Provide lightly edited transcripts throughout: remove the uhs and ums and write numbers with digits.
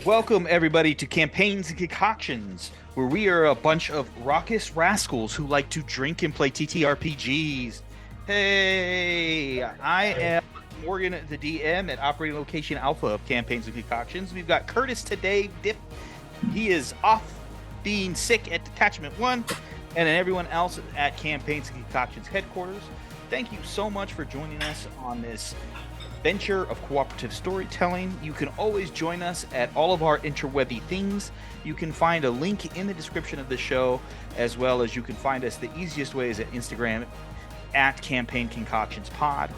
Welcome, everybody, to Campaigns and Concoctions, where we are a bunch of raucous rascals who like to drink and play TTRPGs. Hey, I am Morgan, the DM at Operating Location Alpha of Campaigns and Concoctions. We've got Curtis today. He is off being sick at Detachment 1, and then everyone else at Campaigns and Concoctions headquarters. Thank you so much for joining us on this venture of cooperative storytelling. You can always join us at all of our interwebby things. You can find a link in the description of the show, as well as you can find us the easiest way is at Instagram at Campaign Concoctions Pod.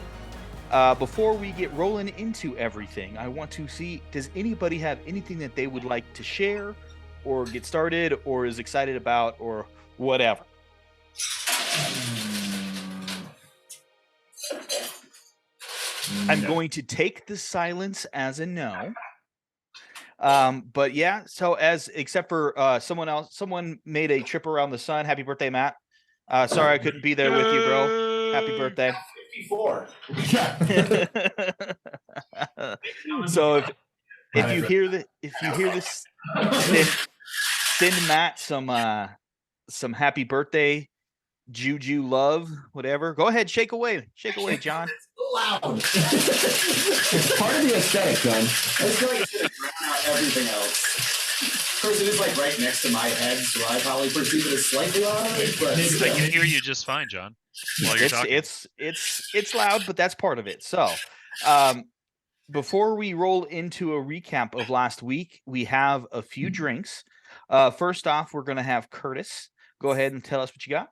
Before we get rolling into everything, I want to see, does anybody have anything that they would like to share or get started or is excited about or whatever? I'm going to take the silence as a no. But yeah, so except for someone made a trip around the sun. Happy birthday, Matt. Sorry I couldn't be there with you, bro. Happy birthday. 54. So if you hear this, send Matt some happy birthday juju love, whatever. Go ahead, shake away, John. It's loud. It's part of the aesthetic, man. I feel like it's gonna drown out everything else. Of course, it is like right next to my head, so I probably perceive it as slightly loud. But I can hear you just fine, John. While you're talking. It's loud, but that's part of it. So, before we roll into a recap of last week, we have a few drinks. First off, we're gonna have Curtis. Go ahead and tell us what you got.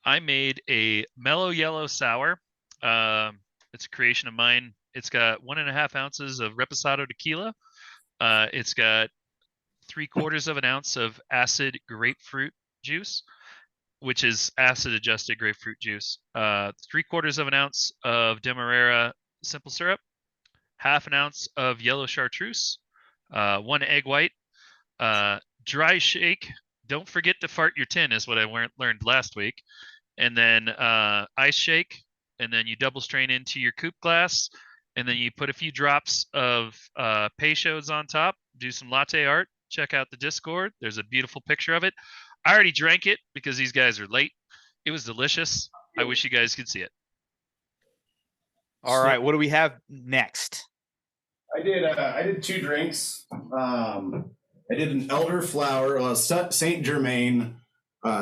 I made a mellow yellow sour. It's a creation of mine. It's got 1.5 ounces of Reposado tequila. It's got 3/4 of an ounce of acid grapefruit juice, which is acid adjusted grapefruit juice. 3/4 of an ounce of Demerara simple syrup, 1/2 ounce of yellow chartreuse, 1 egg white, dry shake. Don't forget to fart your tin is what I learned last week. And then ice shake, and then you double strain into your coupe glass, and then you put a few drops of Peychaud's on top, do some latte art, check out the Discord. There's a beautiful picture of it. I already drank it because these guys are late. It was delicious. I wish you guys could see it. All right, what do we have next? I did 2 drinks. I did an elderflower Saint Germain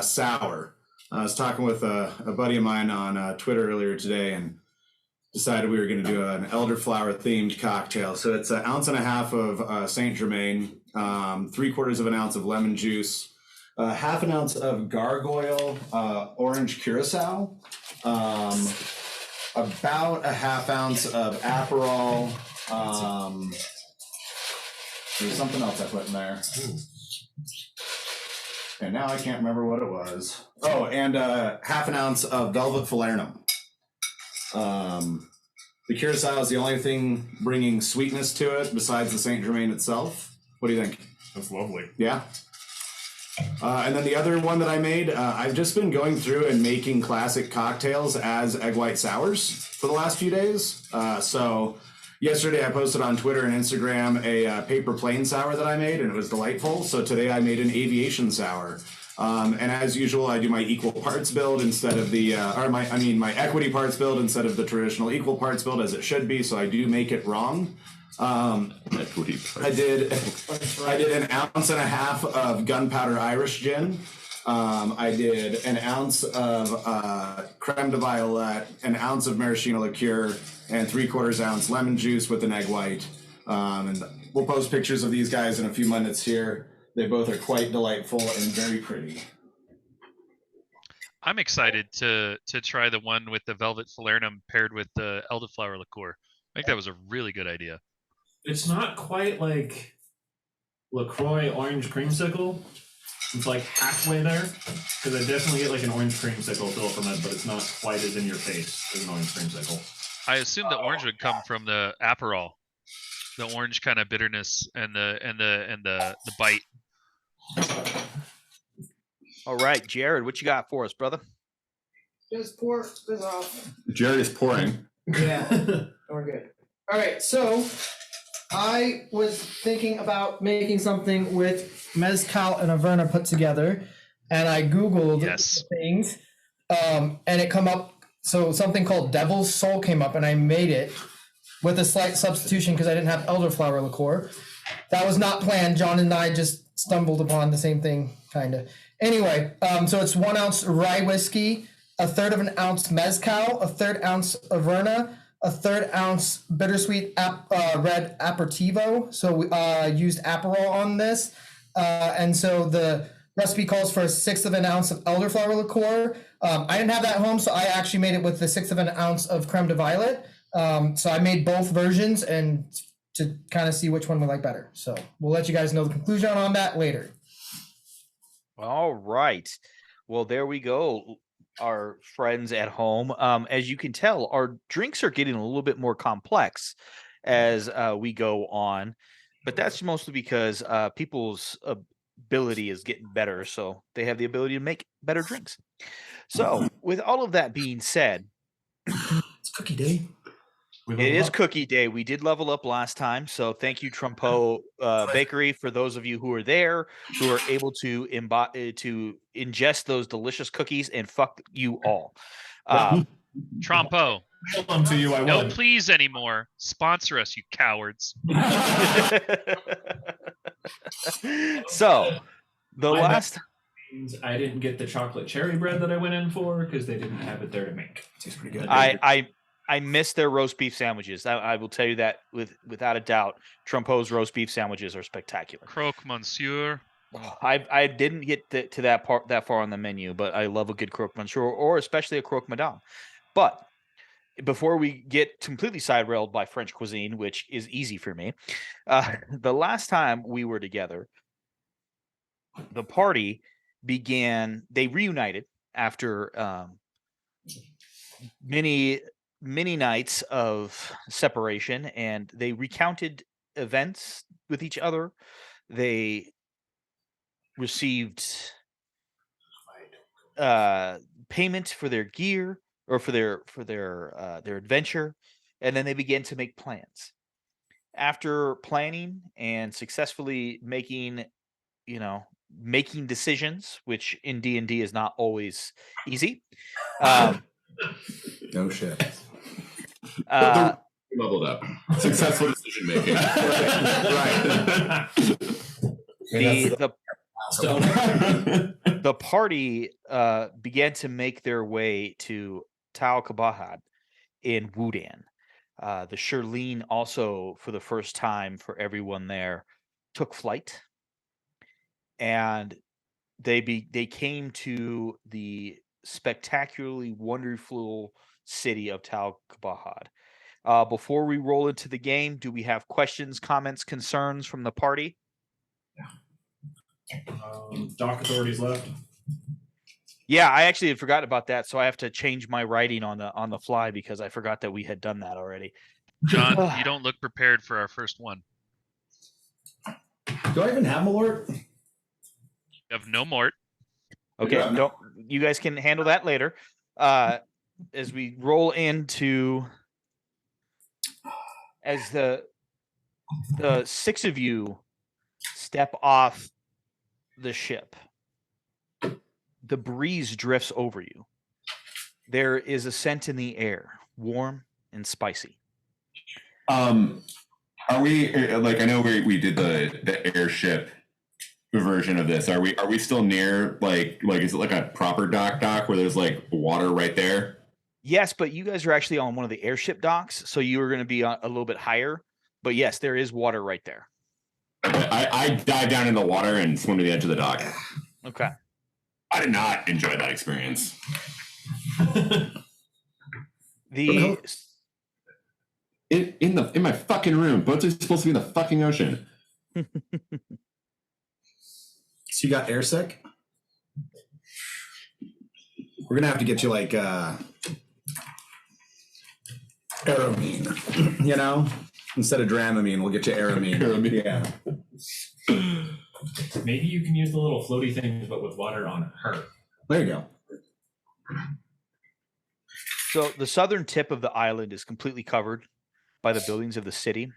sour. I was talking with a buddy of mine on Twitter earlier today and decided we were going to do an elderflower themed cocktail. So it's 1.5 ounces of Saint Germain, 3/4 of an ounce of lemon juice, 1/2 ounce of Gargoyle orange curacao, about 1/2 ounce of Aperol. There's something else I put in there. And now I can't remember what it was. Oh, and 1/2 ounce of Velvet Falernum. The curacao is the only thing bringing sweetness to it besides the Saint Germain itself. What do you think? That's lovely. Yeah. And then the other one that I made, I've just been going through and making classic cocktails as egg white sours for the last few days. So yesterday I posted on Twitter and Instagram a paper plane sour that I made, and it was delightful. So today I made an aviation sour. And as usual, I do my equal parts build instead of my equity parts build instead of the traditional equal parts build as it should be. So I do make it wrong. Equity parts. I did 1.5 ounces of gunpowder Irish gin. I did 1 ounce of creme de violet, 1 ounce of maraschino liqueur, and 3/4 ounce lemon juice with an egg white. And we'll post pictures of these guys in a few minutes here. They both are quite delightful and very pretty. I'm excited to try the one with the Velvet Falernum paired with the elderflower liqueur. I think that was a really good idea. It's not quite like LaCroix orange creamsicle. It's like halfway there, because I definitely get like an orange creamsicle feel from it, but it's not quite as in your face as an orange creamsicle. I assume the orange would come from the Aperol, the orange kind of bitterness and the bite. All right, Jared, what you got for us, brother? Just pour this off. Jared is pouring. Yeah, we're good. All right, so I was thinking about making something with mezcal and Averna put together, and I googled Yes. things, and it come up. So something called Devil's Soul came up, and I made it with a slight substitution because I didn't have elderflower liqueur. That was not planned. John and I just stumbled upon the same thing, kind of. Anyway, so it's 1 ounce rye whiskey, a third of an ounce mezcal, a third ounce Averna, a third ounce bittersweet red aperitivo. So we used Aperol on this. And so the recipe calls for a sixth of an ounce of elderflower liqueur. I didn't have that at home, so I actually made it with the sixth of an ounce of creme de violet. So I made both versions and to kind of see which one we like better. So we'll let you guys know the conclusion on that later. All right. Well, there we go, our friends at home. As you can tell, our drinks are getting a little bit more complex as we go on, but that's mostly because people's ability is getting better, so they have the ability to make better drinks. So, with all of that being said, It's cookie day. it is cookie day. We did level up last time, so thank you, Trumpo Bakery, for those of you who are there, who are able to ingest those delicious cookies, and fuck you all. Trompo, Come to you, I no would. please anymore. Sponsor us, you cowards. So, the My last Means I didn't get the chocolate cherry bread that I went in for because they didn't have it there to make. Tastes pretty good. I miss their roast beef sandwiches. I will tell you that without a doubt. Trumpo's roast beef sandwiches are spectacular. Croque Monsieur. I didn't get to that far on the menu, but I love a good croque monsieur, or especially a croque madame. But before we get completely side railed by French cuisine, which is easy for me, the last time we were together, the party began. They reunited after many nights of separation, and they recounted events with each other. They received payment for their gear, or for their adventure, and then they began to make plans. After planning and successfully making decisions, which in D&D is not always easy, No shit. Leveled up. Successful decision making. Right. The party began to make their way to Tal Kabahad in Wudan. The Shirleen also, for the first time for everyone there, took flight, and they came to the spectacularly wonderful city of Tal Kabahad. Before we roll into the game, do we have questions, comments, concerns from the party? Dock authorities left. Yeah, I actually had forgotten about that, so I have to change my writing on the fly because I forgot that we had done that already. John, you don't look prepared for our first one. Do I even have Malort? You have no mort. Okay, Yeah. don't you guys can handle that later. As we roll into, as the six of you step off the ship, the breeze drifts over you. There is a scent in the air, warm and spicy. Are we like? I know we did the airship version of this. Are we still near like is it like a proper dock where there's like water right there? Yes, but you guys are actually on one of the airship docks, so you are going to be a little bit higher. But yes, there is water right there. I dive down in the water and swim to the edge of the dock. Okay. I did not enjoy that experience. In my fucking room. Boats are supposed to be in the fucking ocean. So you got airsick? We're gonna have to get you like Aramine. You know? Instead of Dramamine, we'll get you Aramine. Aramine. Yeah. Maybe you can use the little floaty things, but with water on her. There you go. So the southern tip of the island is completely covered by the buildings of the city.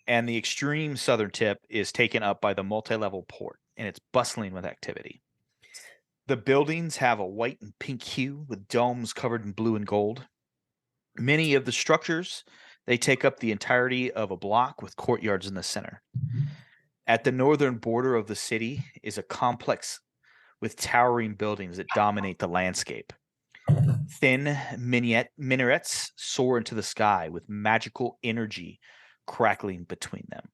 and the extreme southern tip is taken up by the multi-level port, and it's bustling with activity. The buildings have a white and pink hue with domes covered in blue and gold. Many of the structures, they take up the entirety of a block with courtyards in the center. At the northern border of the city is a complex with towering buildings that dominate the landscape. Thin minarets soar into the sky with magical energy crackling between them.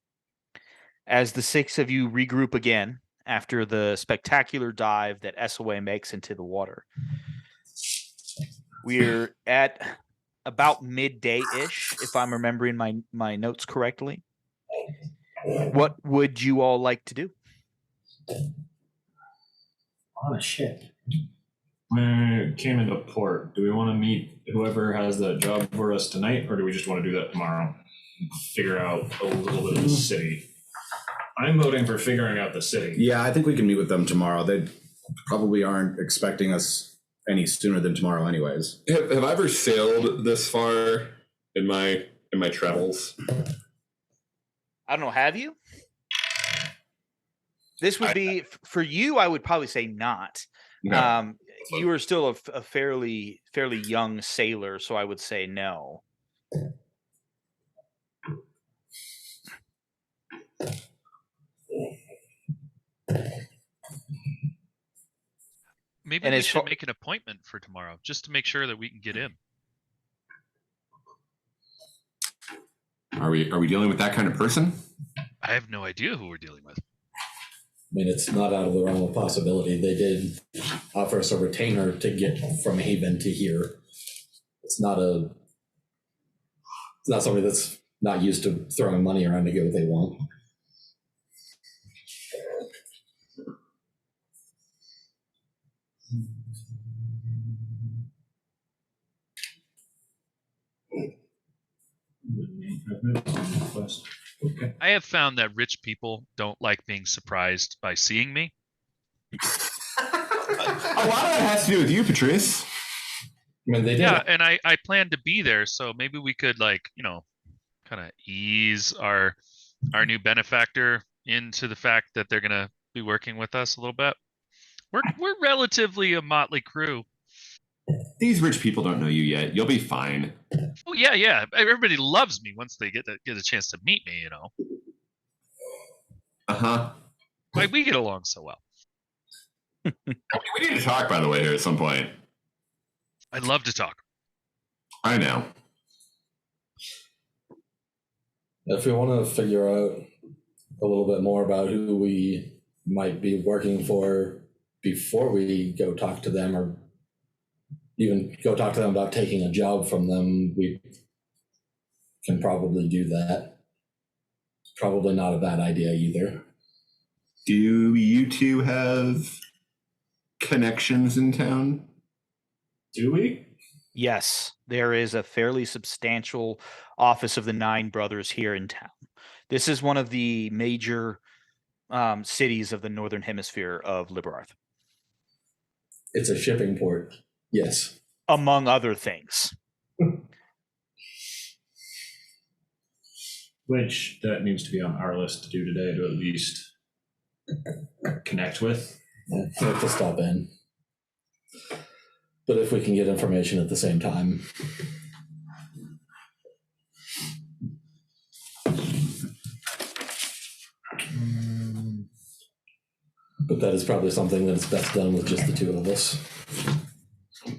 As the six of you regroup again after the spectacular dive that SOA makes into the water, we're at about midday-ish, if I'm remembering my notes correctly. What would you all like to do? On a ship. We came into port. Do we want to meet whoever has that job for us tonight, or do we just want to do that tomorrow? Figure out a little bit of the city. I'm voting for figuring out the city. Yeah, I think we can meet with them tomorrow. They probably aren't expecting us any sooner than tomorrow, anyways. Have I ever sailed this far in my travels? I don't know. Have you? This would be for you. I would probably say not. No. You are still a fairly young sailor, so I would say no. Maybe And we as should far- make an appointment for tomorrow just to make sure that we can get in. Are we dealing with that kind of person? I have no idea who we're dealing with. I mean, it's not out of the realm of possibility. They did offer us a retainer to get from Haven to here. It's not somebody that's not used to throwing money around to get what they want. Okay. I have found that rich people don't like being surprised by seeing me. A lot of that has to do with you, Patrice. I mean, they did. Yeah, and I plan to be there, so maybe we could kind of ease our new benefactor into the fact that they're gonna be working with us a little bit. We're relatively a motley crew. These rich people don't know you yet. You'll be fine. Oh yeah. Everybody loves me once they get a chance to meet me. Uh-huh. Like we get along so well. We need to talk, by the way, here at some point. I'd love to talk. I know. If we want to figure out a little bit more about who we might be working for before we go talk to them, or even go talk to them about taking a job from them, we can probably do that. It's probably not a bad idea either. Do you two have connections in town? Do we? Yes, there is a fairly substantial office of the Nine Brothers here in town. This is one of the major cities of the northern hemisphere of Liberarth, It's a shipping port. Yes. among other things. Which that needs to be on our list to do today to at least connect with. Yeah, we have to stop in. But if we can get information at the same time. But that is probably something that is best done with just the two of us.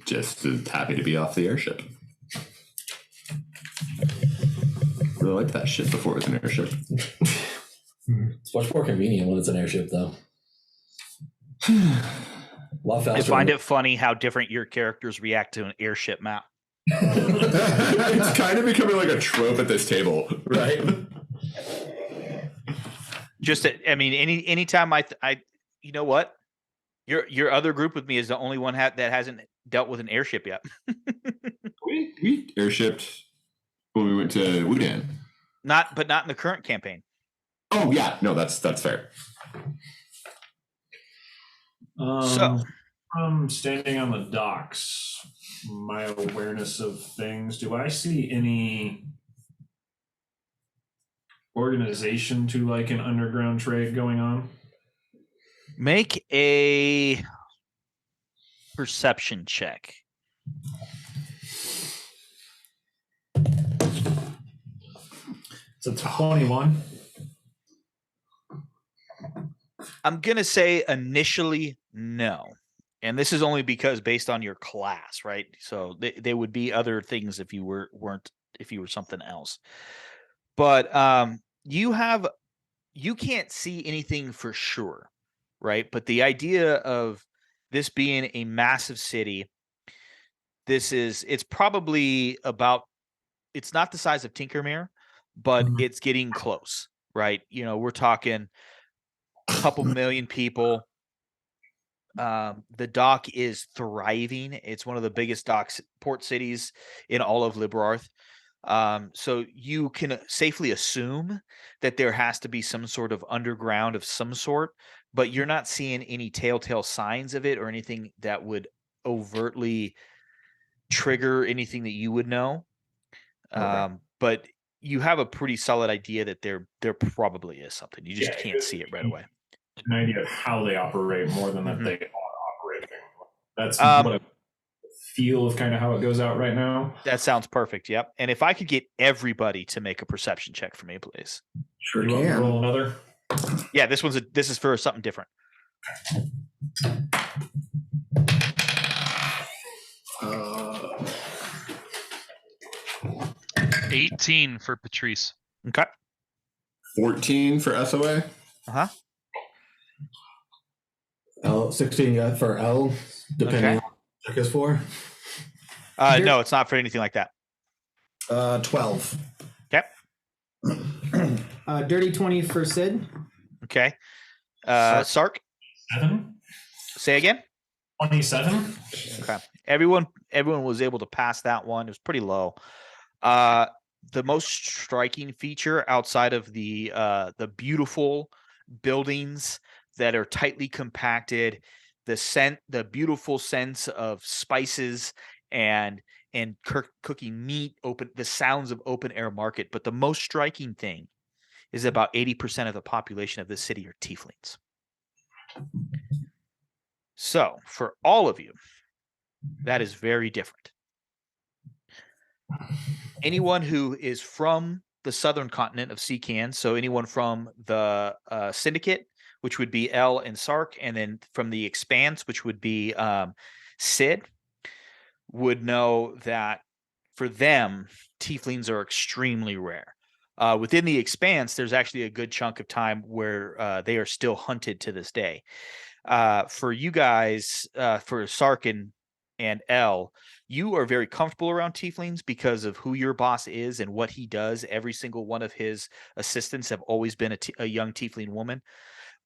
Just happy to be off the airship. Really liked that shit before it was an airship. It's much more convenient when it's an airship, though. A lot faster. I find it funny how different your characters react to an airship map. It's kind of becoming like a trope at this table. right. Anytime I you know what? Your other group with me is the only one that hasn't dealt with an airship yet. We airshipped when we went to Wudan. Not in the current campaign. Oh yeah, no, that's fair. So- From standing on the docks, my awareness of things, do I see any organization to like an underground trade going on? Make a perception check. It's a 21. I'm gonna say initially no, and this is only because based on your class, right? So they would be other things if you weren't if you were something else. But you can't see anything for sure, right? But the idea of this being a massive city, it's probably about, it's not the size of Tinkermere, but it's getting close, right? You know, we're talking a couple million people. The dock is thriving. It's one of the biggest port cities in all of Librarth. So you can safely assume that there has to be some sort of underground of some sort, but you're not seeing any telltale signs of it or anything that would overtly trigger anything that you would know. But you have a pretty solid idea that there probably is something. You just can't see it right away. An idea of how they operate more than that they are operating. That's what I feel of kind of how it goes out right now. That sounds perfect. Yep. And if I could get everybody to make a perception check for me, please. Sure You want me to can. roll another? Yeah, this is for something different. 18 for Patrice. Okay. 14 for SOA. L 16 for L, depending Okay. on what check is for. No, it's not for anything like that. 12. Okay. Dirty 20 for Sid. Okay. Sark, 7? say again. 27? Okay. Everyone was able to pass that one. It was pretty low. The most striking feature outside of the beautiful buildings that are tightly compacted, the beautiful sense of spices and cooking meat, the sounds of open air market. But the most striking thing is about 80% of the population of this city are tieflings. So for all of you, that is very different. Anyone who is from the southern continent of Seacan, so anyone from the Syndicate, which would be L and Sark, and then from the Expanse, which would be Sid, would know that for them, tieflings are extremely rare. Within the Expanse, there's actually a good chunk of time where they are still hunted to this day. For you guys, for Sark and L, you are very comfortable around tieflings because of who your boss is and what he does. Every single one of his assistants have always been a young tiefling woman.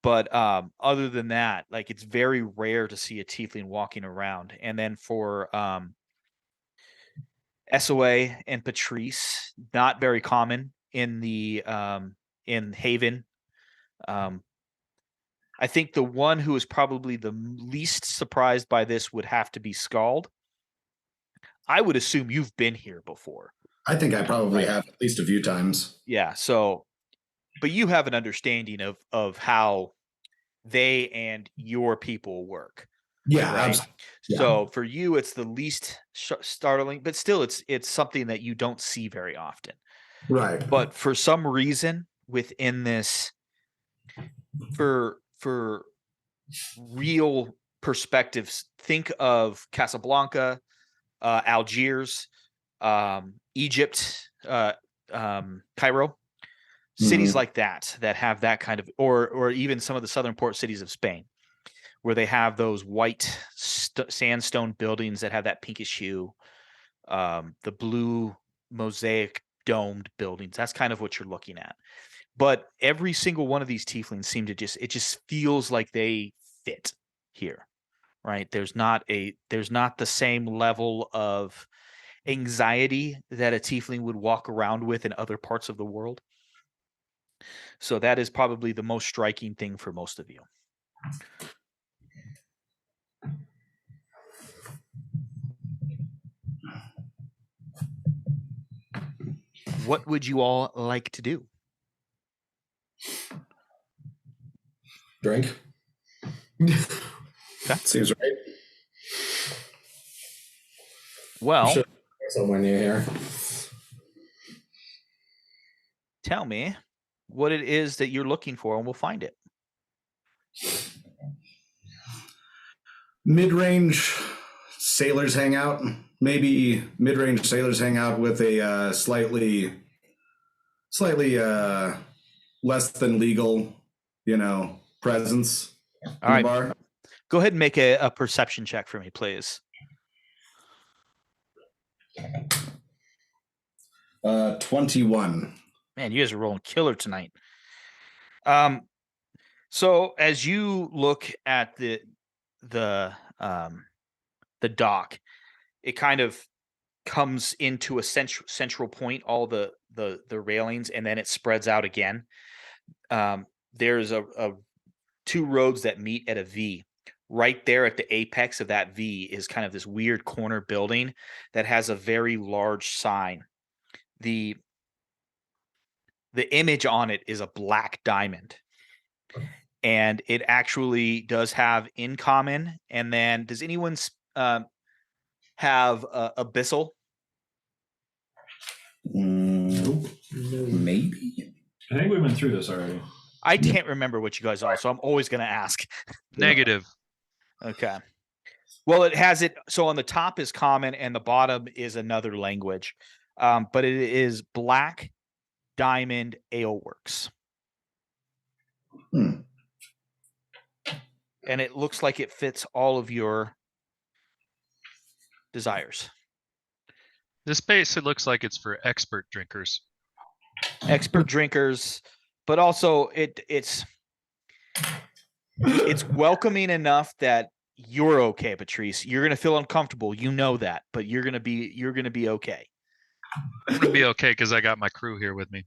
But other than that, like, it's very rare to see a tiefling walking around. And then for SOA and Patrice, not very common in the in Haven. I think the one who is probably the least surprised by this would have to be Scald. I would assume you've been here before. I think I probably have at least a few times. Yeah. So, but you have an understanding of how they and your people work. Yeah. Right. Yeah. So for you, it's the least startling, but still, it's something that you don't see very often. Right. But for some reason within this, for real perspectives, think of Casablanca, Algiers, Egypt, Cairo, cities like that have that kind of, or even some of the southern port cities of Spain, where they have those white sandstone buildings that have that pinkish hue, the blue mosaic domed buildings. That's kind of what you're looking at. But every single one of these tieflings seem to it just feels like they fit here, right? There's not the same level of anxiety that a tiefling would walk around with in other parts of the world. So that is probably the most striking thing for most of you. What would you all like to do? Drink. Seems right. Well, Sure. Somewhere near here. tell me what it is that you're looking for, and we'll find it. Mid-range sailors hangout. Maybe mid-range sailors hang out with a slightly less than legal, presence All in right. the bar. Go ahead and make a perception check for me, please. 21. Man, you guys are rolling killer tonight. So as you look at the dock, it kind of comes into a central point, all the railings, and then it spreads out again. There's a two roads that meet at a V. Right there at the apex of that V is kind of this weird corner building that has a very large sign. The image on it is a black diamond, and it actually does have in common. And then, does anyone have abyssal? Maybe. I think we went through this already. I can't remember what you guys are, so I'm always going to ask. Negative. Okay. Well, it has it. So on the top is common, and the bottom is another language, but it is Black Diamond Aleworks. Hmm. And it looks like it fits all of your desires. This base, it looks like it's for expert drinkers. Expert drinkers, but also it's welcoming enough that you're okay, Patrice. You're gonna feel uncomfortable, you know that, but you're gonna be okay. I'm gonna be okay because I got my crew here with me.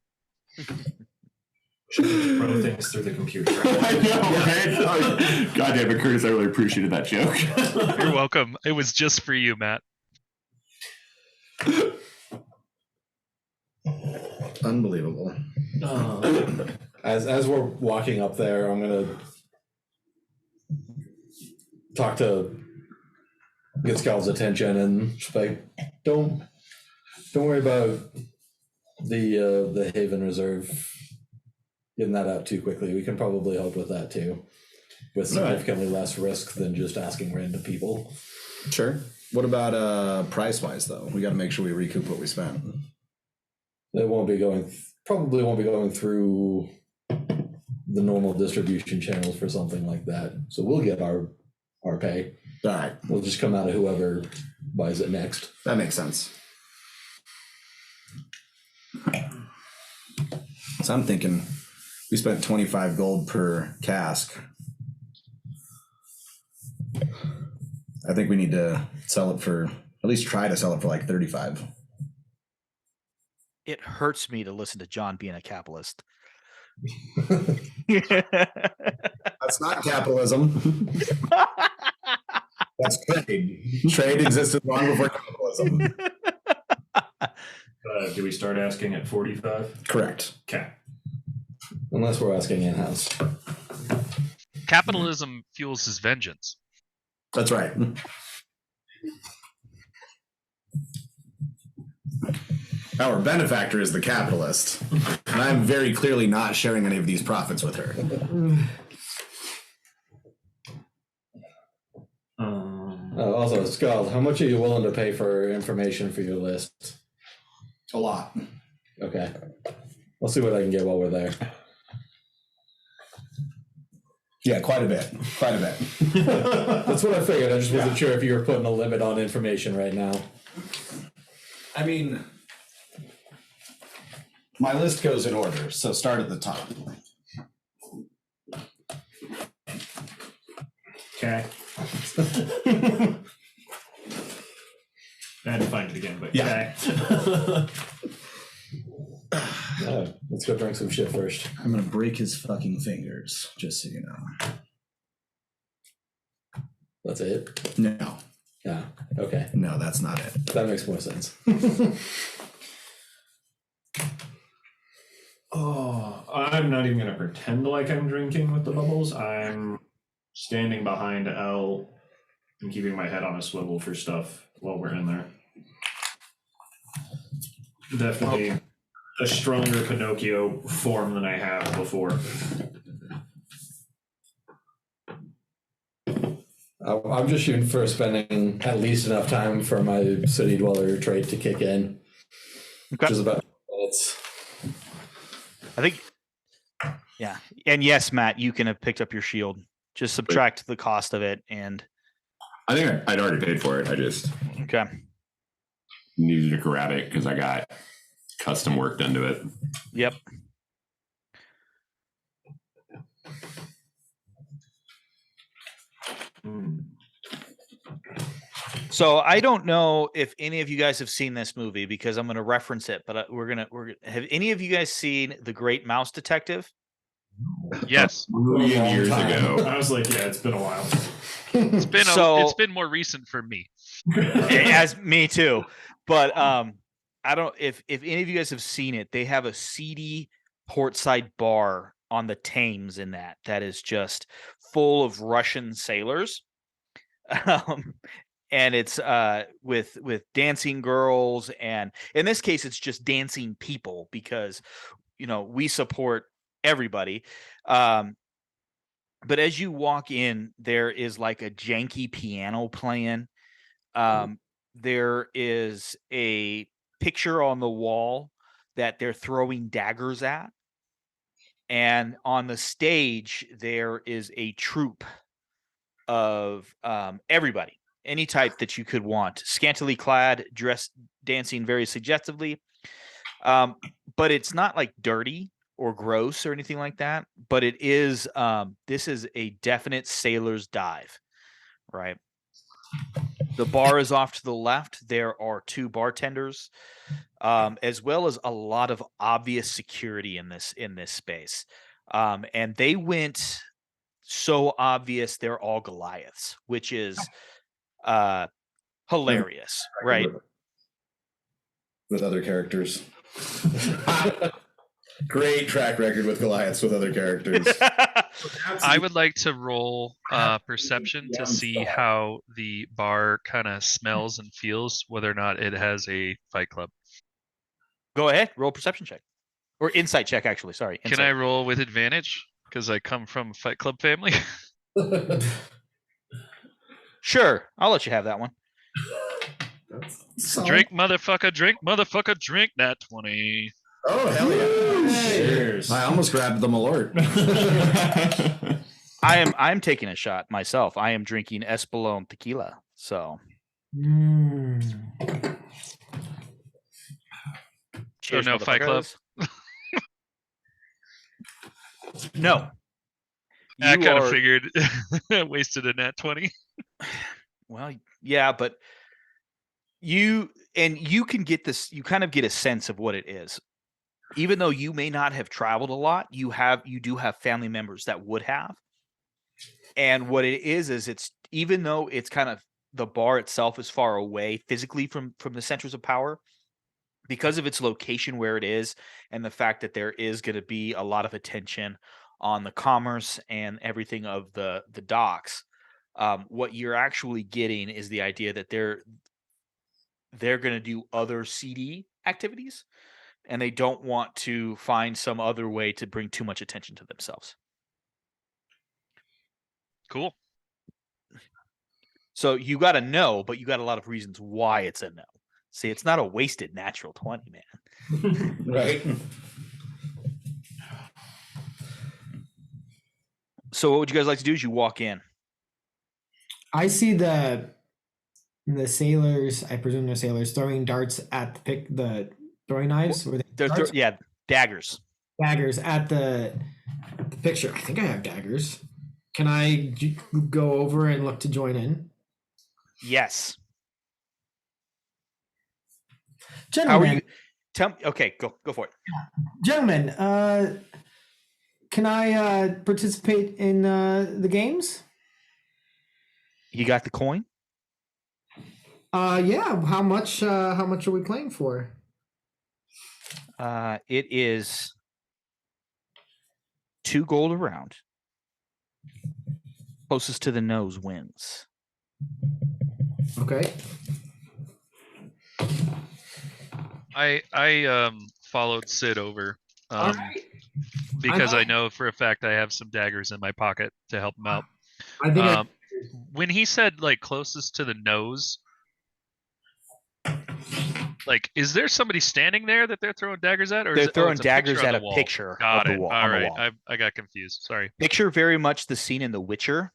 Run things through the computer. I know, right? God damn it, Curtis, I really appreciated that joke. You're welcome. It was just for you, Matt. Unbelievable. As we're walking up there, I'm gonna talk to get Scal's attention and just like, don't worry about the Haven Reserve getting that out too quickly. We can probably help with that too, with significantly less risk than just asking random people. Sure. What about price-wise, though? We got to make sure we recoup what we spent. It won't be going through the normal distribution channels for something like that. So we'll get our pay. All right. We'll just come out of whoever buys it next. That makes sense. So I'm thinking we spent 25 gold per cask. I think we need to sell it for, at least try to sell it for like 35. It hurts me to listen to John being a capitalist. That's not capitalism. That's trade. Trade existed long before capitalism. Do we start asking at 45? Correct. Okay. Unless we're asking in-house. Capitalism fuels his vengeance. That's right. Our benefactor is the capitalist, and I'm very clearly not sharing any of these profits with her. Also, Scald, how much are you willing to pay for information for your list? A lot. Okay. I'll see what I can get while we're there. Yeah, quite a bit. Quite a bit. That's what I figured. I just wasn't sure if you were putting a limit on information right now. I mean, my list goes in order, so start at the top. Okay. I had to find it again, but Yeah. okay. Yeah, let's go drink some shit first. I'm gonna break his fucking fingers, just so you know. That's it? No, Yeah, okay. no, that's not it. That makes more sense. I'm not even going to pretend like I'm drinking with the bubbles. I'm standing behind L and keeping my head on a swivel for stuff while we're in there. Definitely a stronger Pinocchio form than I have before. I'm just shooting for spending at least enough time for my city dweller trait to kick in. Okay. Which is about minutes. I think, yeah. And yes, Matt, you can have picked up your shield. Just subtract the cost of it, and I think I'd already paid for it. I just okay. needed to grab it because I got custom work done to it. Yep. So I don't know if any of you guys have seen this movie because I'm going to reference it, but have any of you guys seen The Great Mouse Detective? Yes. A million years ago. I was like, yeah, it's been a while. It's been So- it's been more recent for me. As me too, but I don't if any of you guys have seen it. They have a seedy portside bar on the Thames in that is just full of Russian sailors. And it's with dancing girls, and in this case it's just dancing people because we support everybody. But as you walk in, there is like a janky piano playing. There is a picture on the wall that they're throwing daggers at, and on the stage there is a troupe of everybody, any type that you could want, scantily clad, dressed, dancing very suggestively. But it's not like dirty or gross or anything like that. But it is. This is a definite sailor's dive, right? The bar is off to the left. There are two bartenders, as well as a lot of obvious security in this space. And they went so obvious they're all Goliaths, which is hilarious, right? With other characters. Great track record with Goliaths with other characters. I would like to roll perception to see how the bar kind of smells and feels, whether or not it has a Fight Club. Go ahead, roll perception check. Or insight check, actually. Sorry. Can I roll with advantage? Because I come from Fight Club family. Sure, I'll let you have that one. Drink, motherfucker, drink, nat 20. Oh, hell yeah. Cheers. I almost grabbed the Malort. I'm taking a shot myself. I am drinking Espolón tequila. So cheers, no Fight Club? motherfuckers. No. I You kind of are- figured wasted a nat 20. Well, yeah, but you can get this, you kind of get a sense of what it is. Even though you may not have traveled a lot, you do have family members that would have. And what it is it's, even though it's kind of, the bar itself is far away physically from the centers of power, because of its location where it is and the fact that there is going to be a lot of attention on the commerce and everything of the docks, what you're actually getting is the idea that they're going to do other CD activities, and they don't want to find some other way to bring too much attention to themselves. Cool. So you got to know, but you got a lot of reasons why it's a no. See, it's not a wasted natural 20, man. Right? So what would you guys like to do as you walk in? I see the sailors. I presume they're sailors throwing darts at the throwing knives. Were they darts? Yeah, daggers. Daggers at the picture. I think I have daggers. Can I go over and look to join in? Yes. How Gentlemen, are you? Tell me. Okay, go for it. gentlemen, can I participate in the games? You got the coin? Yeah. How much are we playing for? It is 2 gold around. Closest to the nose wins. Okay. I followed Sid over All right. because I thought- know for a fact I have some daggers in my pocket to help him out. I think Um, when he said like closest to the nose, like, is there somebody standing there that they're throwing daggers at, or They're is it, throwing it's a picture daggers on at the a wall? picture Got of the it. wall. All on the right, wall. I got confused. Sorry. Picture very much the scene in The Witcher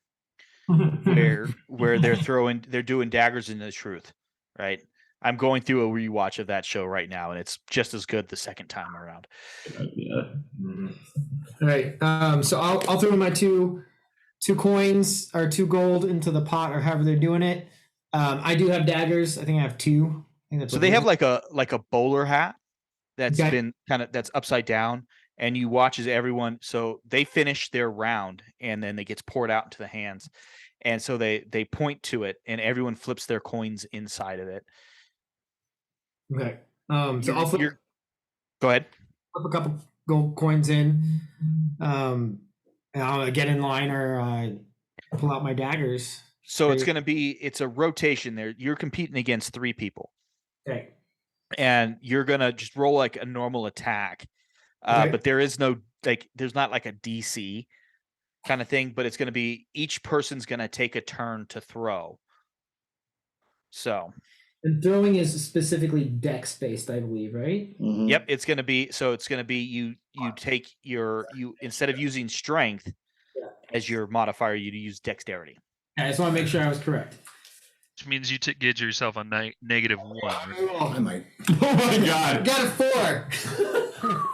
where they're doing daggers in the truth, right? I'm going through a rewatch of that show right now, and it's just as good the second time around. Yeah. All right. So I'll throw in my two coins or 2 gold into the pot or however they're doing it. I do have daggers. I think I have 2. I think that's So what they it have is. like a bowler hat that's Okay. been that's upside down, and you watch as everyone. So they finish their round, and then it gets poured out into the hands, and so they point to it, and everyone flips their coins inside of it. Okay. So I'll flip Go ahead. a couple gold coins in. And I'll get in line or pull out my daggers. So it's Okay. it's a rotation there. You're competing against 3 people, Okay. and you're gonna just roll like a normal attack. Okay. But there is no there's not like a DC kind of thing, but it's gonna be each person's gonna take a turn to throw. So And throwing is specifically dex based, I believe, right? Mhm. yep, it's gonna be you take you instead of using strength as your modifier, you use dexterity. I just want to make sure I was correct. Which means you get yourself a -1. I might. Oh my god. Got a 4.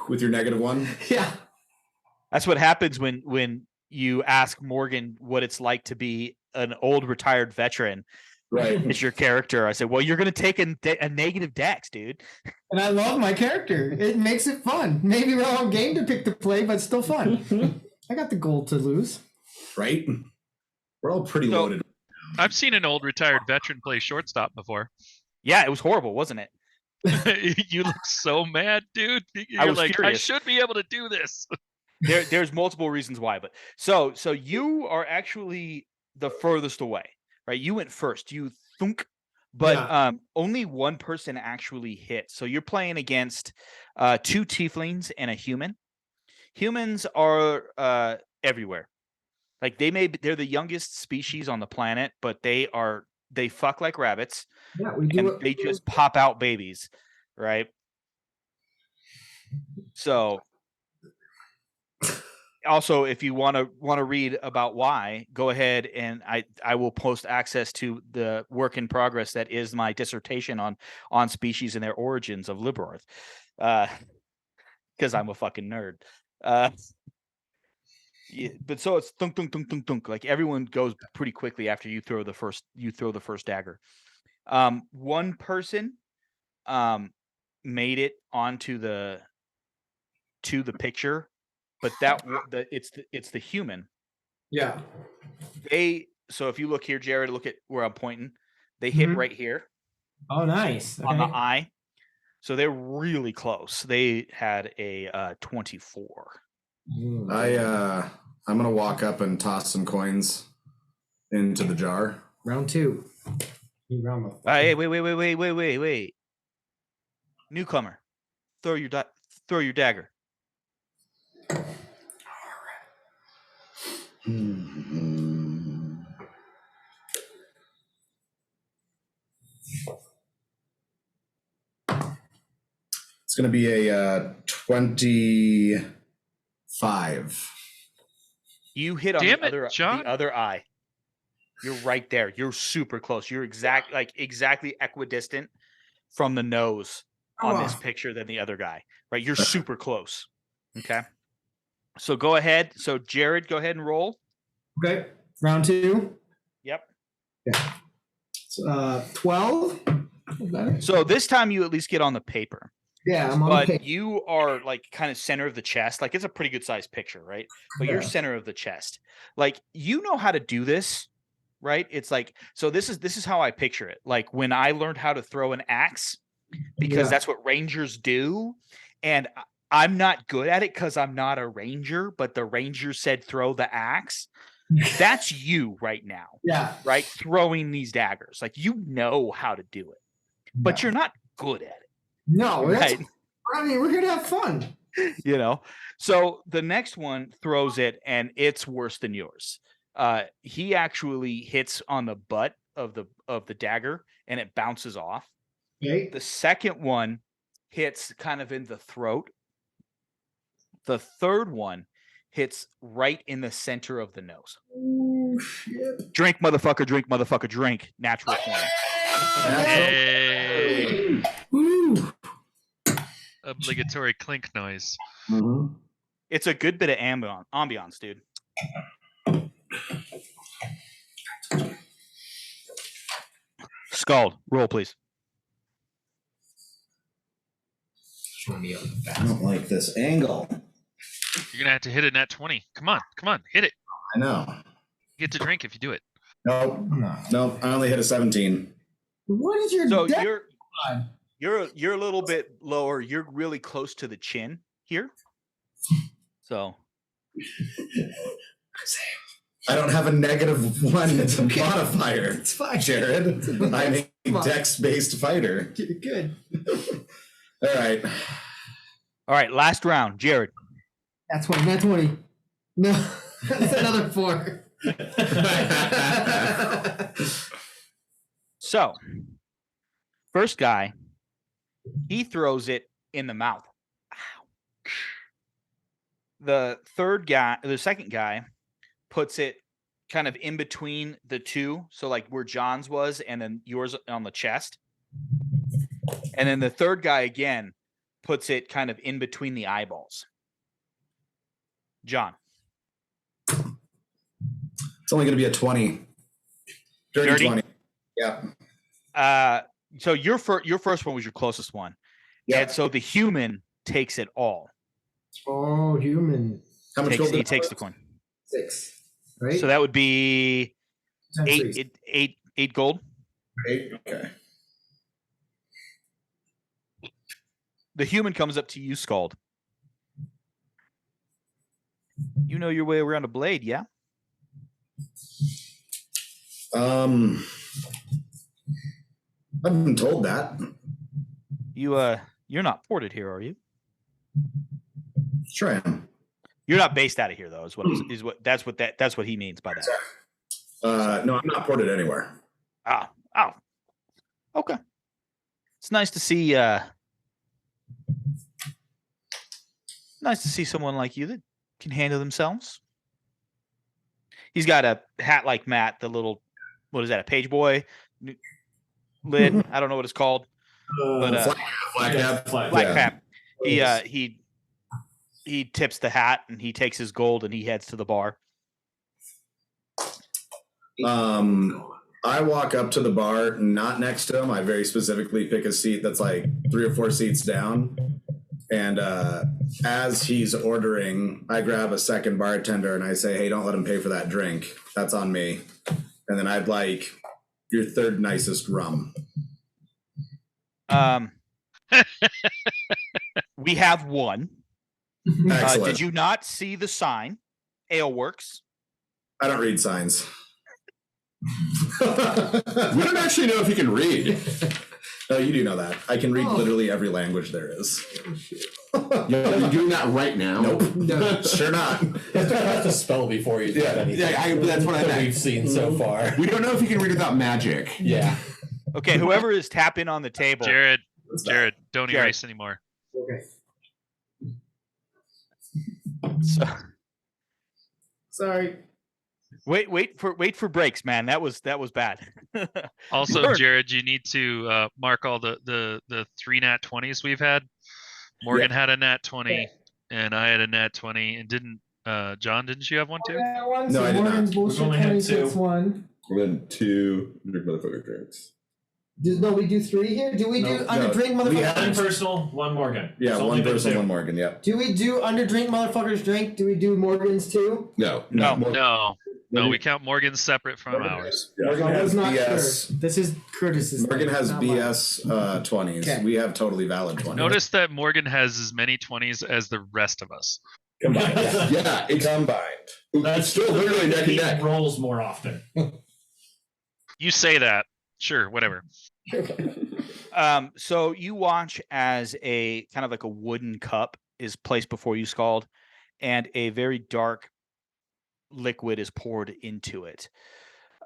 With your -1. Yeah. That's what happens when you ask Morgan what it's like to be an old retired veteran Right. as your character. I said, well, you're gonna take a negative dex, dude. And I love my character. It makes it fun. Maybe wrong game to pick to play, but still fun. I got the gold to lose. Right? We're all pretty So- loaded. I've seen an old retired veteran play shortstop before. Yeah, it was horrible, wasn't it? You look so mad, dude. I You're was like, furious. I should be able to do this. There's multiple reasons why, but so you are actually the furthest away, right? You went first, you thunk, but only one person actually hit. So you're playing against 2 tieflings and a human. Humans are everywhere. Like they're the youngest species on the planet, but they fuck like rabbits, Yeah, we do and it. they just pop out babies, right? So also, if you want to read about why, go ahead, and I will post access to the work in progress that is my dissertation on species and their origins of Liberath, because I'm a fucking nerd. Yeah, but so it's thunk thunk thunk thunk thunk. Like everyone goes pretty quickly after you throw the first dagger. One person made it onto the picture, but it's the human. Yeah. So if you look here, Jared, look at where I'm pointing. They hit Mhm. right here Oh, nice. on the Okay. eye. So they're really close. They had a 24. I'm gonna walk up and toss some coins into the jar. Round 2. You round up. Hey, wait. Newcomer, throw your dagger. It's gonna be a 25. You hit on Damn the it, John. other eye. You're right there. You're super close. You're exactly equidistant from the nose on this picture than the other guy. Right? You're super close. Okay. So go ahead. So Jared, go ahead and roll. Okay. Round 2. Yep. 12. So this time you at least get on the paper. Yeah, I'm on the But pick. you are like kind of center of the chest. Like it's a pretty good sized picture, right? But you're Yeah. center of the chest. Like you know how to do this, right? It's like, so this is how I picture it. Like when I learned how to throw an axe, because Yeah. that's what rangers do. And I'm not good at it because I'm not a ranger, but the ranger said throw the axe. That's you right now, Yeah. right? Throwing these daggers. Like, you know how to do it, but you're not good at it. No, that's, Right. I mean, we're gonna have fun. So the next one throws it and it's worse than yours. He actually hits on the butt of the dagger and it bounces off. Okay. The second one hits kind of in the throat. The third one hits right in the center of the nose. Oh, shit. Drink, motherfucker, drink. Natural 20. Hey, Woo. obligatory clink noise. Mm-hmm. It's a good bit of ambiance, dude. Scald, roll, please. I don't like this angle. You're gonna have to hit it nat 20. Come on, hit it. I know. You get to drink if you do it. Nope. Nope. I only hit a 17. What is your So deck on? you're a little bit lower. You're really close to the chin here. So I don't have a -1 modifier. It's fine. Jared. I'm a dex-based fighter. Good. All right. all right, last round, Jared. That's 20. That's 20. No, that's another 4. So first guy, he throws it in the mouth. Ow. The second guy puts it kind of in between the two, so like where John's was and then yours on the chest. And then the third guy again puts it kind of in between the eyeballs. John. It's only going to be a 20. Dirty 20. Yeah. So your first one was your closest one. Yeah. And so the human takes it all. Oh, human. How much gold? He takes the coin. 6. Right? So that would be Times three. eight gold. 8. Okay. The human comes up to you, Scald. You know your way around a blade, yeah? I've been told that. You're not ported here, are you? Sure I am. You're not based out of here, though. That's what he means by that. No, I'm not ported anywhere. Oh, okay. It's nice to see. Nice to see someone like you that can handle themselves. He's got a hat like Matt, the little, what is that, a page boy lid? I don't know what it's called, but Black hat. black Yeah. cap. He tips the hat and he takes his gold and he heads to the bar. I walk up to the bar, not next to him. I very specifically pick a seat that's like 3 or 4 seats down. And as he's ordering, I grab a second bartender and I say, hey, don't let him pay for that drink. That's on me. And then I'd like your third nicest rum. We have one. Excellent. Did you not see the sign? Ale Works. I don't read signs. We don't actually know if you can read. You do know that. I can read literally every language there is. You're doing that right now? Nope. No. Sure not. You have to spell before you do anything. That's what I that meant. we've seen so far. We don't know if you can read without magic. Yeah. Okay, whoever is tapping on the table. Jared, What's that? don't Jared. erase anymore. Okay. So, Sorry. wait for breaks, man. That was bad. Also, Sure. Jared, you need to mark all the 3 nat 20s we've had. Morgan had a nat 20, and I had a nat 20, and didn't John? Didn't you have one too? No, I did not. Morgan's bullshit We've only had 26 2. one. And then 2 drink motherfucker drinks. No, we do 3 here. Do we do No, under no, drink we motherfuckers? have- One personal, one Morgan. Yeah, It's one only been person, 2. one Morgan. Yep. Do we do under drink motherfuckers drink? Do we do Morgan's too? No. No. No. No, we count Morgan's separate from Morgan ours. has- Morgan I has was not BS. sure. This is Curtis's. Morgan thing, has not mine. BS 20s. Okay. We have totally valid 20s. Notice that Morgan has as many 20s as the rest of us. Combined. Yeah, it's Combined. it's still literally neck and He neck. rolls more often. You say that. Sure, whatever. So you watch as a kind of like a wooden cup is placed before you, Scald, and a very dark liquid is poured into it.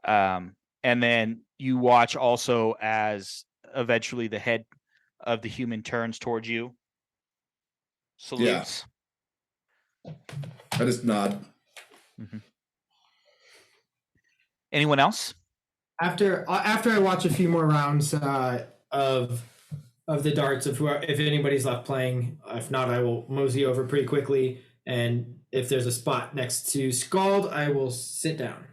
And then you watch also as eventually the head of the human turns towards you, salutes. I just nod. Anyone else? After I watch a few more rounds of the darts, if anybody's left playing, if not, I will mosey over pretty quickly, and if there's a spot next to Scald, I will sit down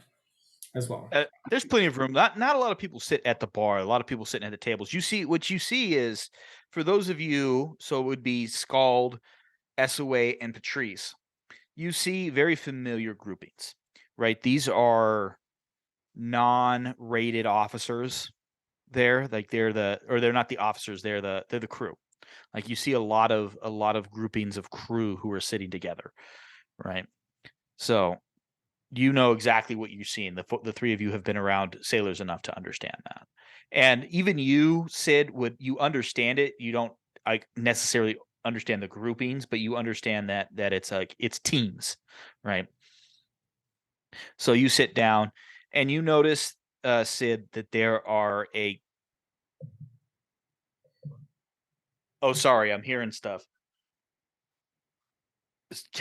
as well. There's plenty of room. Not a lot of people sit at the bar. A lot of people sitting at the tables. What you see is, for those of you, so it would be Scald, SOA, and Patrice. You see very familiar groupings, right? These are non-rated officers there. Like they're not the officers, they're the crew. Like you see a lot of groupings of crew who are sitting together, right? So you know exactly what you're seeing. The three of you have been around sailors enough to understand that. And even you, Sid, you understand it. You don't necessarily understand the groupings, but you understand that it's like it's teams, right? So you sit down and you notice, Sid, that there are oh, sorry, I'm hearing stuff.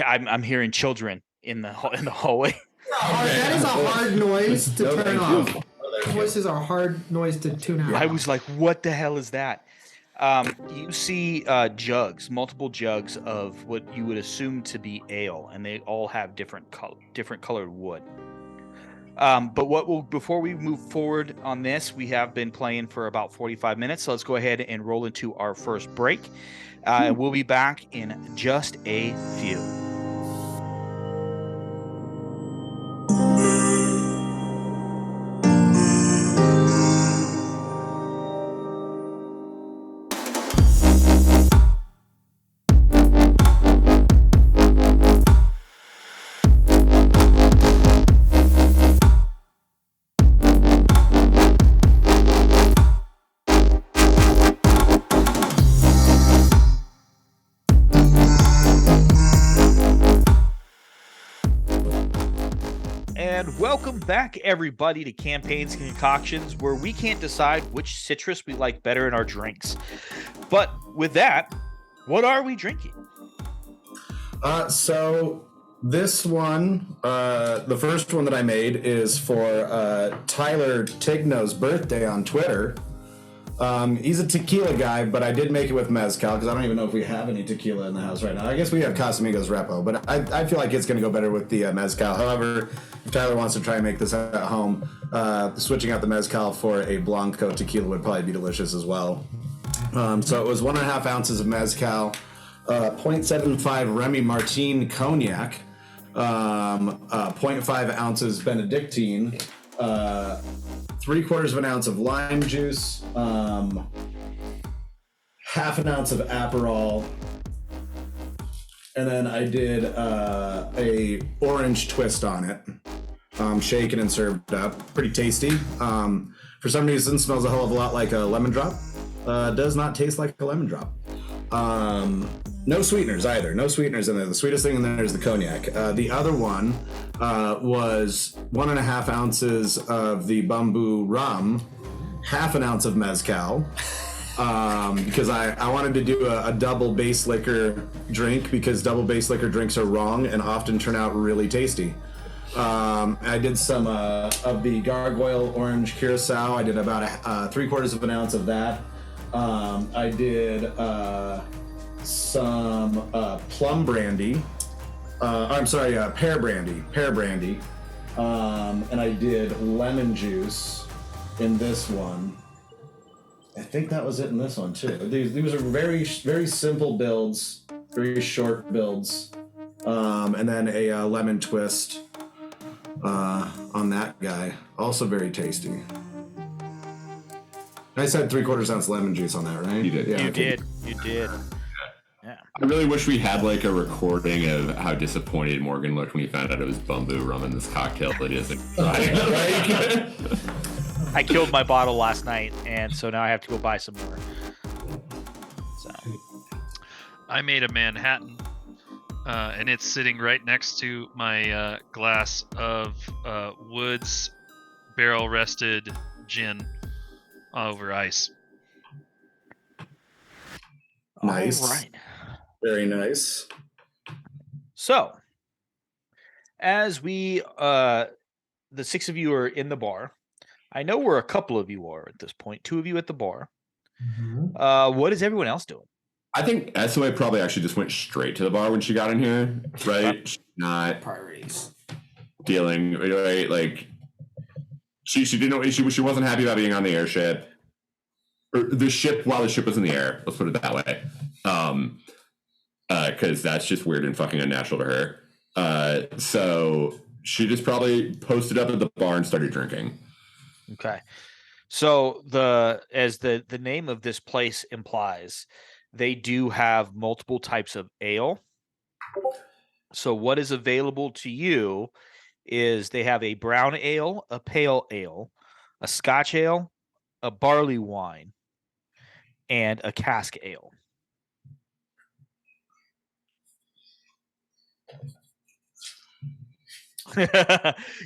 I'm hearing children in the hallway. That is a hard noise to No, turn thank you. off. Voices are a hard noise to tune out. I was like, what the hell is that? You see multiple jugs of what you would assume to be ale, and they all have different colored wood. But before we move forward on this, we have been playing for about 45 minutes, so let's go ahead and roll into our first break. We'll be back in just a few. Welcome back, everybody, to Campaigns and Concoctions, where we can't decide which citrus we like better in our drinks. But with that, what are we drinking? So this one, the first one that I made is for Tyler Tigno's birthday on Twitter. He's a tequila guy, but I did make it with mezcal because I don't even know if we have any tequila in the house right now. I guess we have Casamigos Repo, but I feel like it's going to go better with the mezcal. However, if Tyler wants to try and make this at home, switching out the mezcal for a Blanco tequila would probably be delicious as well. So it was 1.5 ounces of mezcal, 0.75 Remy Martin cognac, 0.5 ounces Benedictine, 3/4 of an ounce of lime juice, half an ounce of Aperol, and then I did a orange twist on it, shaken and served up. Pretty tasty. For some reason, smells a hell of a lot like a lemon drop. Does not taste like a lemon drop. No sweeteners either. No sweeteners in there. The sweetest thing in there is the cognac. The other one was 1.5 ounces of the bamboo rum, half an ounce of mezcal, because I wanted to do a double base liquor drink because double base liquor drinks are wrong and often turn out really tasty. I did some of the gargoyle orange curacao. I did about 3/4 of an ounce of that. I did some plum brandy. I'm sorry, pear brandy. And I did lemon juice in this one. I think that was it in this one too. These are very, very simple builds, very short builds, and then a lemon twist. on that guy. Also very tasty. I said 3/4 ounce lemon juice on that, right? You did. Yeah, You okay. did. You did. I really wish we had like a recording of how disappointed Morgan looked when he found out it was Bumbu rum in this cocktail that he isn't trying. I killed my bottle last night, and so now I have to go buy some more. So I made a Manhattan, and it's sitting right next to my glass of Woods barrel rested gin over ice. Nice. All right. Very nice. So, as we, the 6 of you are in the bar, I know where a couple of you are at this point. 2 of you at the bar. What is everyone else doing? I think SOA probably actually just went straight to the bar when she got in here, right? She's not Priorities. dealing, right? Like she didn't, she wasn't happy about being on the airship or the ship while the ship was in the air. Let's put it that way. Because that's just weird and fucking unnatural to her. So she just probably posted up at the bar and started drinking. Okay. So as the name of this place implies, they do have multiple types of ale. So what is available to you is they have a brown ale, a pale ale, a Scotch ale, a barley wine, and a cask ale.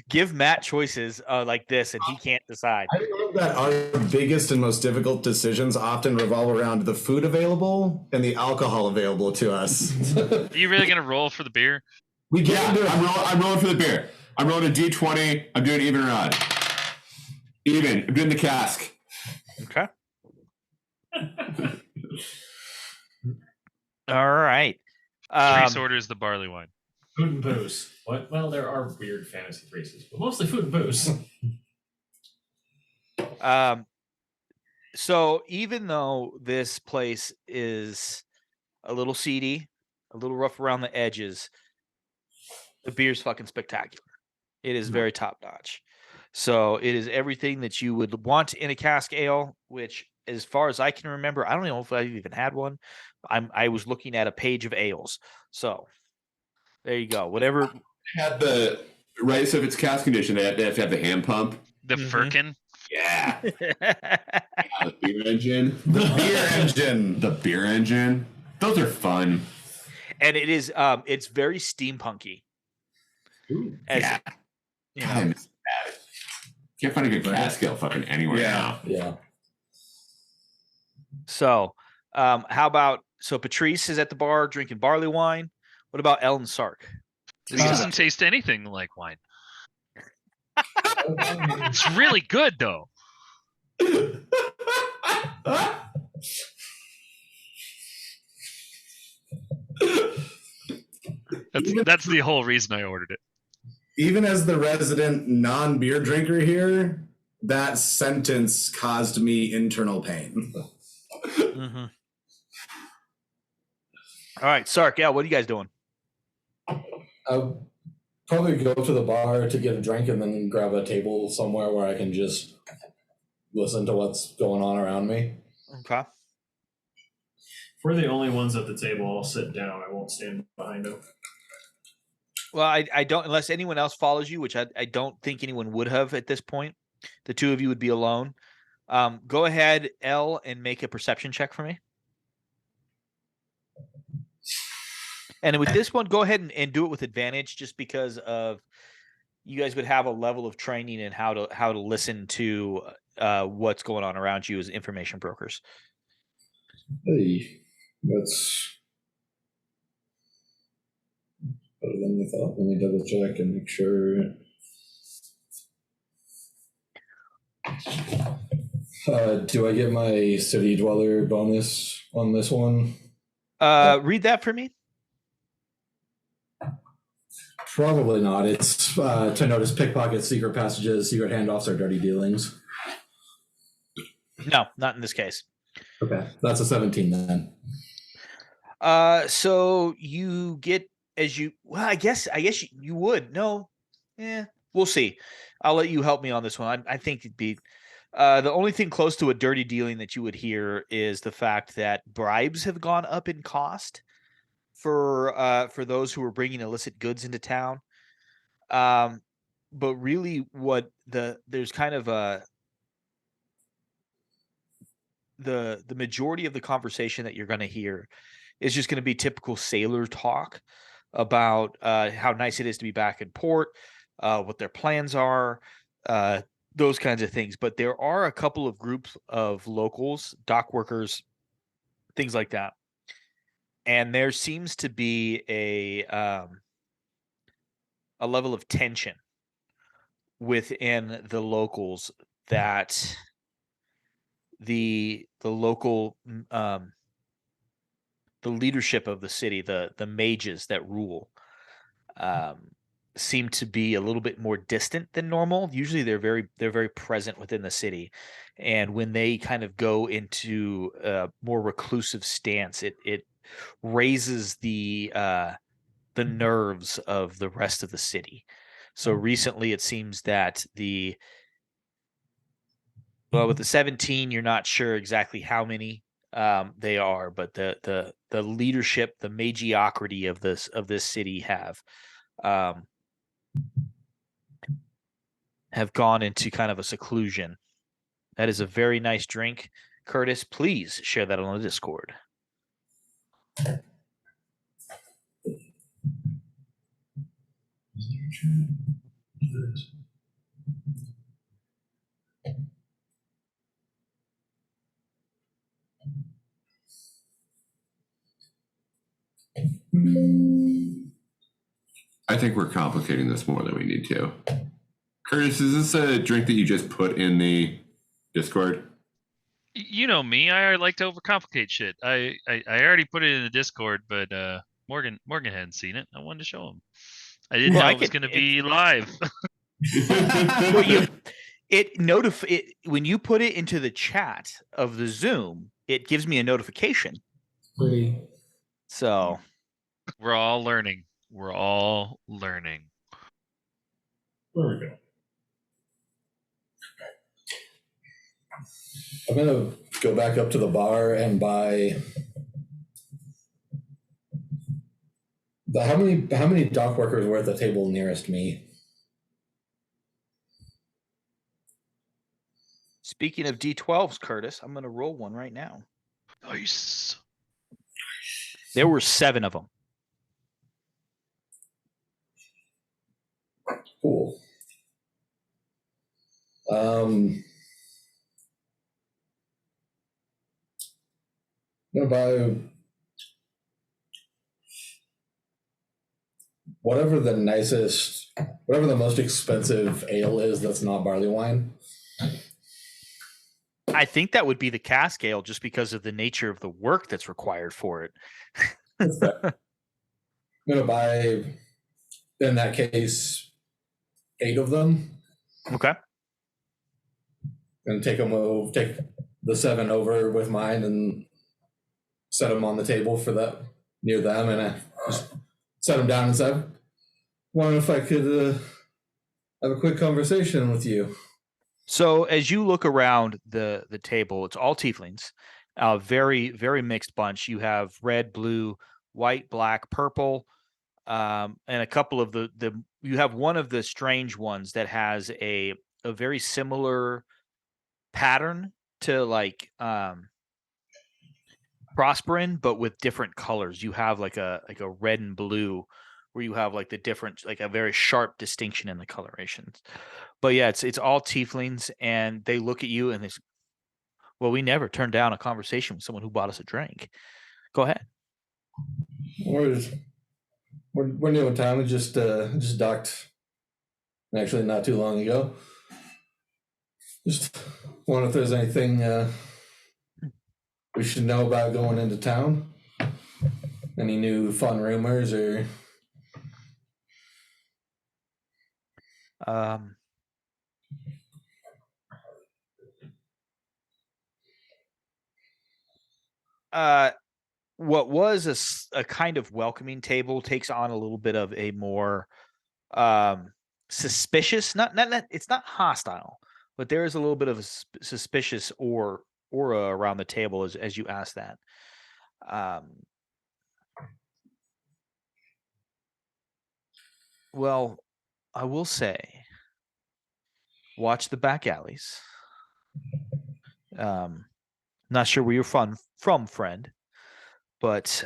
Give Matt choices like this, and he can't decide. I love that our biggest and most difficult decisions often revolve around the food available and the alcohol available to us. Are you really gonna roll for the beer? We get Yeah, into I'm rolling for the beer. I'm rolling a D20. I'm doing even or odd. Even. I'm doing the cask. Okay. All right. Reese orders the barley wine. Food and booze. What? Well, there are weird fantasy races, but mostly food and booze. So even though this place is a little seedy, a little rough around the edges, the beer's fucking spectacular. It is very top notch. So it is everything that you would want in a cask ale, which, as far as I can remember, I don't know if I've even had one. I was looking at a page of ales. So there you go. Whatever. Had the right. So if it's cask condition, they have to have the hand pump. The Firkin. Yeah. The beer engine. the beer engine. The beer engine. Those are fun. And it is it's very steampunky. As, Yeah. you God, know, I miss that. Can't find a good cask ale fucking anywhere now. Yeah. so how about Patrice is at the bar drinking barley wine. What about Ellen Sark? This doesn't taste anything like wine. It's really good though. That's the whole reason I ordered it. Even as the resident non-beer drinker here, that sentence caused me internal pain. Mm-hmm. All right, Sark. Yeah, what are you guys doing? I'll probably go to the bar to get a drink and then grab a table somewhere where I can just listen to what's going on around me. Okay. If we're the only ones at the table, I'll sit down. I won't stand behind them. Well, I don't, unless anyone else follows you, which I don't think anyone would have at this point. The 2 of you would be alone. Go ahead, Elle, and make a perception check for me. And with this one, go ahead and do it with advantage, just because of you guys would have a level of training in how to listen to what's going on around you as information brokers. Hey, that's better than we thought. Let me double check and make sure. Do I get my city dweller bonus on this one? Read that for me. Probably not. It's to notice pickpockets, secret passages, secret handoffs, or dirty dealings. No, not in this case. Okay, that's a 17 then. So you get I guess you would. No. Yeah. We'll see. I'll let you help me on this one. I think it'd be the only thing close to a dirty dealing that you would hear is the fact that bribes have gone up in cost for those who are bringing illicit goods into town. But really, there's kind of the majority of the conversation that you're going to hear is just going to be typical sailor talk about how nice it is to be back in port, what their plans are, those kinds of things. But there are a couple of groups of locals, dock workers, things like that, and there seems to be a level of tension within the locals that the local the leadership of the city, the mages that rule, seem to be a little bit more distant than normal. Usually they're very present within the city, and when they kind of go into a more reclusive stance, it raises the nerves of the rest of the city. So recently it seems that with the 17, you're not sure exactly how many they are, but the leadership, the magiocrity of this city have gone into kind of a seclusion. That is a very nice drink. Curtis, please share that on the Discord. I think we're complicating this more than we need to. Curtis, is this a drink that you just put in the Discord? You know me. I like to overcomplicate shit. I already put it in the Discord, but Morgan hadn't seen it. I wanted to show him. I didn't know it was going to be live. Well, when you put it into the chat of the Zoom, it gives me a notification. Pretty. So We're all learning. We're all learning. There we go. I'm gonna go back up to the bar and buy how many dock workers were at the table nearest me? speaking of D12s, Curtis, I'm going to roll one right now. Nice. There were 7 of them. Cool. I'm gonna buy whatever the most expensive ale is that's not barley wine. I think that would be the cask ale just because of the nature of the work that's required for it. I'm gonna buy, in that case, 8 of them. Okay. And take the 7 over with mine and set them on the table for that near them, and I just set them down and said, "Wonder if I could have a quick conversation with you." So as you look around the table, it's all tieflings, very, very mixed bunch. You have red, blue, white, black, purple, and a couple of you have one of the strange ones that has a very similar pattern to like Prosperin, but with different colors. You have like a red and blue, where you have like the different, like a very sharp distinction in the colorations. But yeah, it's all tieflings, and they look at you and well, we never turned down a conversation with someone who bought us a drink. Go ahead. We're new in town. We just docked, actually not too long ago. Just wonder if there's anything we should know about going into town. Any new fun rumors or? What was a kind of welcoming table takes on a little bit of a more suspicious. Not it's not hostile, but there is a little bit of a suspicious aura around the table as you ask that. Well, I will say, watch the back alleys. Not sure where you're from, friend, but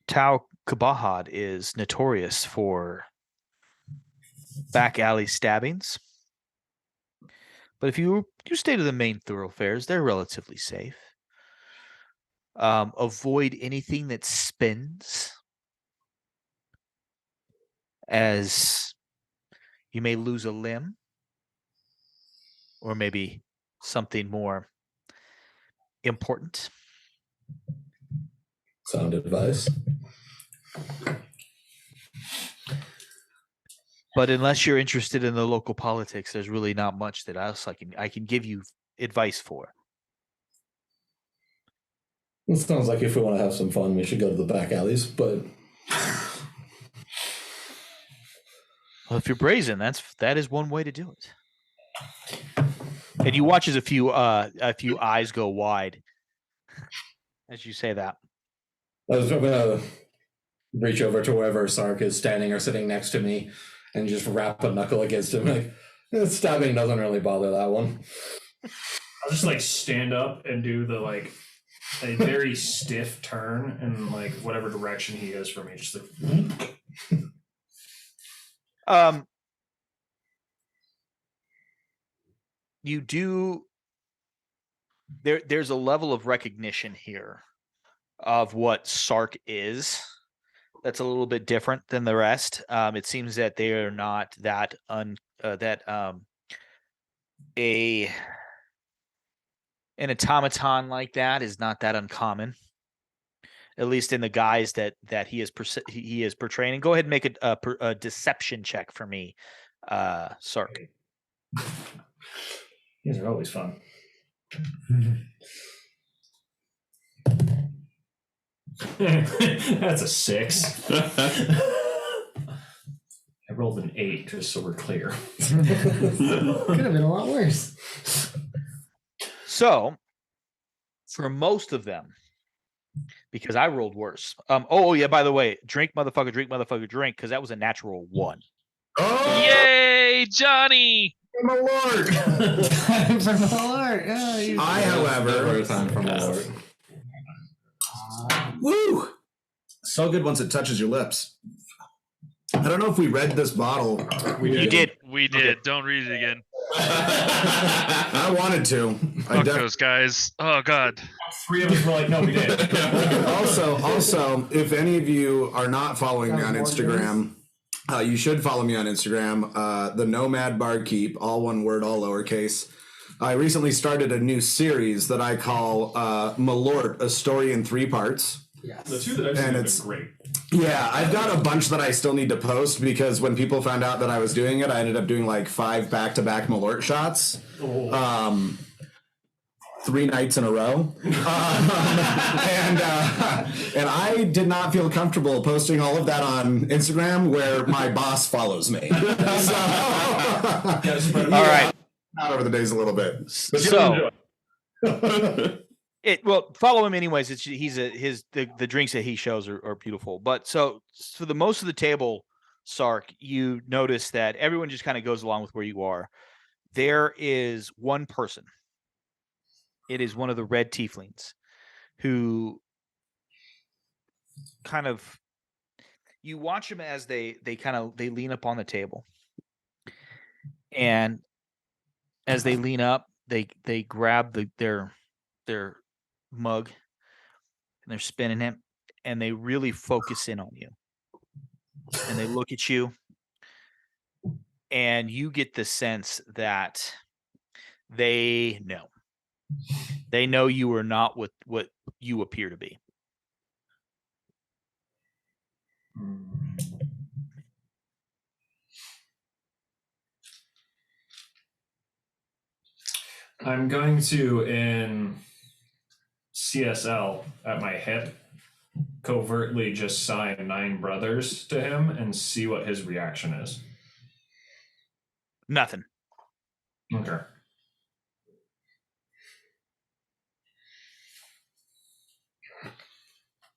Tau Kabahad is notorious for back alley stabbings. But if you stay to the main thoroughfares, they're relatively safe. Avoid anything that spins, as you may lose a limb, or maybe something more important. Sound advice. But unless you're interested in the local politics, there's really not much that else I can give you advice for. It sounds like if we want to have some fun, we should go to the back alleys. But Well, if you're brazen, that is one way to do it. And you watch as a few eyes go wide as you say that. I was gonna reach over to wherever Sark is standing or sitting next to me and just wrap a knuckle against him. Like, stabbing doesn't really bother that one. I'll just like stand up and do the like a very stiff turn in like whatever direction he is for me. Just like you do there's a level of recognition here of what Sark is that's a little bit different than the rest. It seems that they are not that an automaton like that is not that uncommon, at least in the guys that he is portraying. Go ahead and make a deception check for me, Sark. these are always fun. That's a 6. I rolled an 8, just so we're clear. Could have been a lot worse. So, for most of them, because I rolled worse. Oh yeah, by the way, drink, motherfucker, drink, because that was a natural 1. Oh, Yay, Johnny! my lord! Time for the Lord. Oh, you- I, however, Never a time from the Lord. woo, so good once it touches your lips. I don't know if we read this bottle. You did. We did. Don't read it again. I wanted to. Fuck those guys. Oh God. 3 of us were like, no, we did. Also, if any of you are not following me on Instagram, you should follow me on Instagram. The Nomad Barkeep, all one word, all lowercase. I recently started a new series that I call Malort, a story in 3 parts. Yes. The 2 that I've seen And have it's- been great. Yeah, I've got a bunch that I still need to post because when people found out that I was doing it, I ended up doing like 5 back-to-back Malort shots. 3 nights in a row. And I did not feel comfortable posting all of that on Instagram where my boss follows me. So, All right. out over the days a little bit. So follow him anyways. The drinks that he shows are beautiful. But so for the most of the table, Sark, you notice that everyone just kind of goes along with where you are. There is one person. It is one of the red tieflings who kind of, you watch them as they lean up on the table, and as they lean up, they grab their mug and they're spinning it, and they really focus in on you, and they look at you, and you get the sense that they know you are not what you appear to be. I'm going to, in CSL at my hip, covertly just sign 9 brothers to him and see what his reaction is. Nothing. Okay.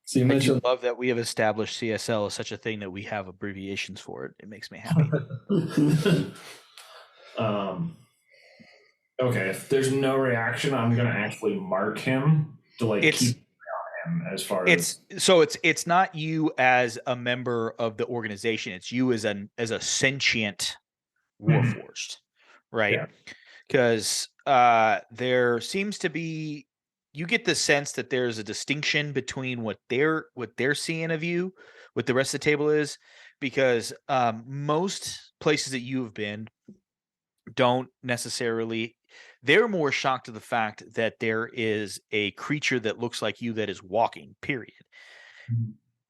So you I do mentioned love that we have established CSL as such a thing that we have abbreviations for it. It makes me happy. Okay, if there's no reaction, I'm gonna actually mark him to like It's- keep an eye on him as far as It's not you as a member of the organization. It's you as a sentient warforged, right? Yeah. Because there seems to be, you get the sense that there's a distinction between what they're seeing of you, what the rest of the table is, because most places that you have been don't necessarily. They're more shocked to the fact that there is a creature that looks like you that is walking. Period.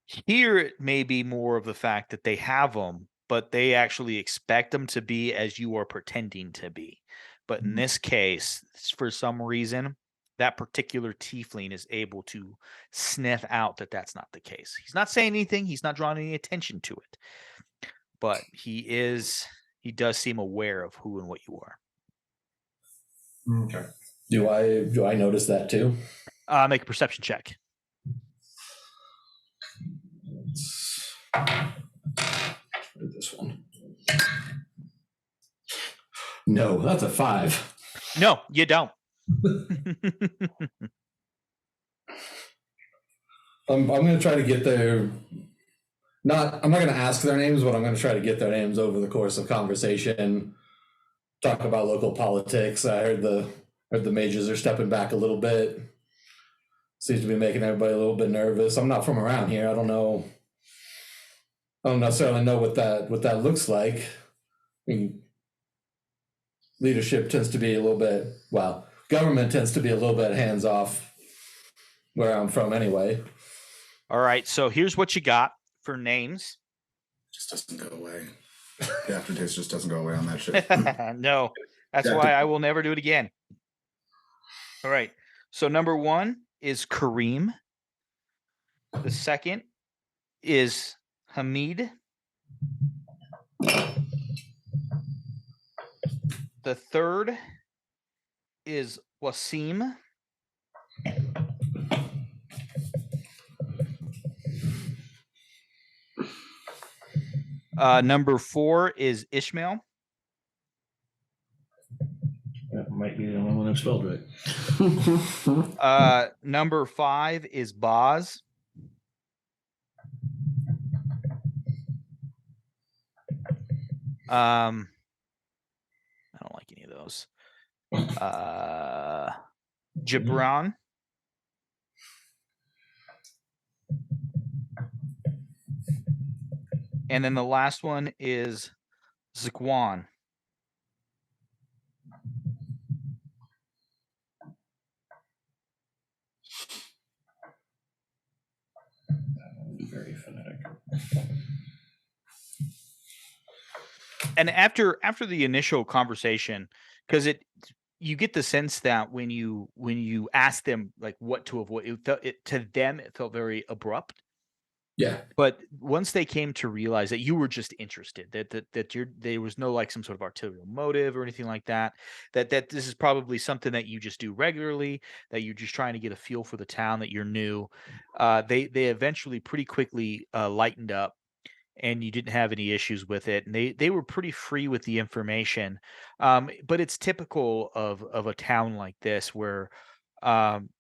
Here, it may be more of the fact that they have them, but they actually expect them to be as you are pretending to be. But in this case, for some reason, that particular tiefling is able to sniff out that that's not the case. He's not saying anything. He's not drawing any attention to it. But he does seem aware of who and what you are. okay. do I notice that too? Make a perception check. This one. No, that's a 5. No, you don't. I'm going to try to get their. I'm not going to ask their names, but I'm going to try to get their names over the course of conversation. Talk about local politics. I heard the mages are stepping back a little bit. Seems to be making everybody a little bit nervous. I'm not from around here. I don't know. I don't necessarily know what that looks like. I mean, leadership tends to be a little bit, well, government tends to be a little bit hands off where I'm from anyway. All right, so here's what you got for names. Just doesn't go away. The aftertaste just doesn't go away on that shit. No, that's why I will never do it again. All right, so number 1 is Kareem. The second is Hamid. The third is Wasim. Number 4 is Ishmael. That might be the only one I've spelled right. Number 5 is Boz. I don't like any of those. Gibran. And then the last one is Zikwan. Very phonetic. And after the initial conversation, because you get the sense that when you ask them like what to avoid, to them it felt very abrupt. Yeah. But once they came to realize that you were just interested, that there was no like some sort of arterial motive or anything like that, that this is probably something that you just do regularly, that you're just trying to get a feel for the town, that you're new, they eventually pretty quickly lightened up, and you didn't have any issues with it, and they were pretty free with the information. But it's typical of a town like this where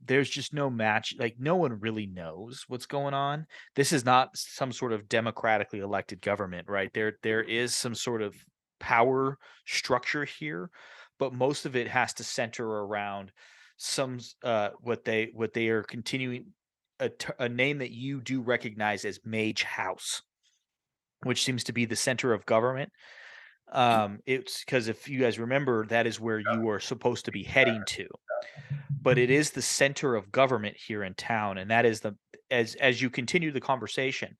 there's just no match, like no one really knows what's going on. This is not some sort of democratically elected government, right? There is some sort of power structure here, but most of it has to center around some what they are continuing, a name that you do recognize as Mage House, which seems to be the center of government. It's because if you guys remember, that is where you are supposed to be heading to, but it is the center of government here in town, and that is as you continue the conversation,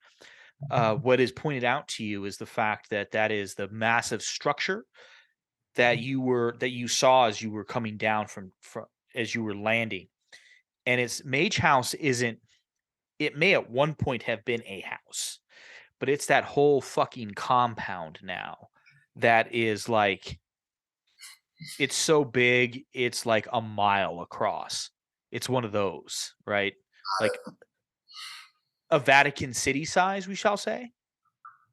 what is pointed out to you is the fact that is the massive structure that you saw as you were coming down from as you were landing. And it's Mage House isn't it may at one point have been a house, but it's that whole fucking compound now that is like, it's so big, it's like a mile across. It's one of those, right? Like a Vatican City size, we shall say.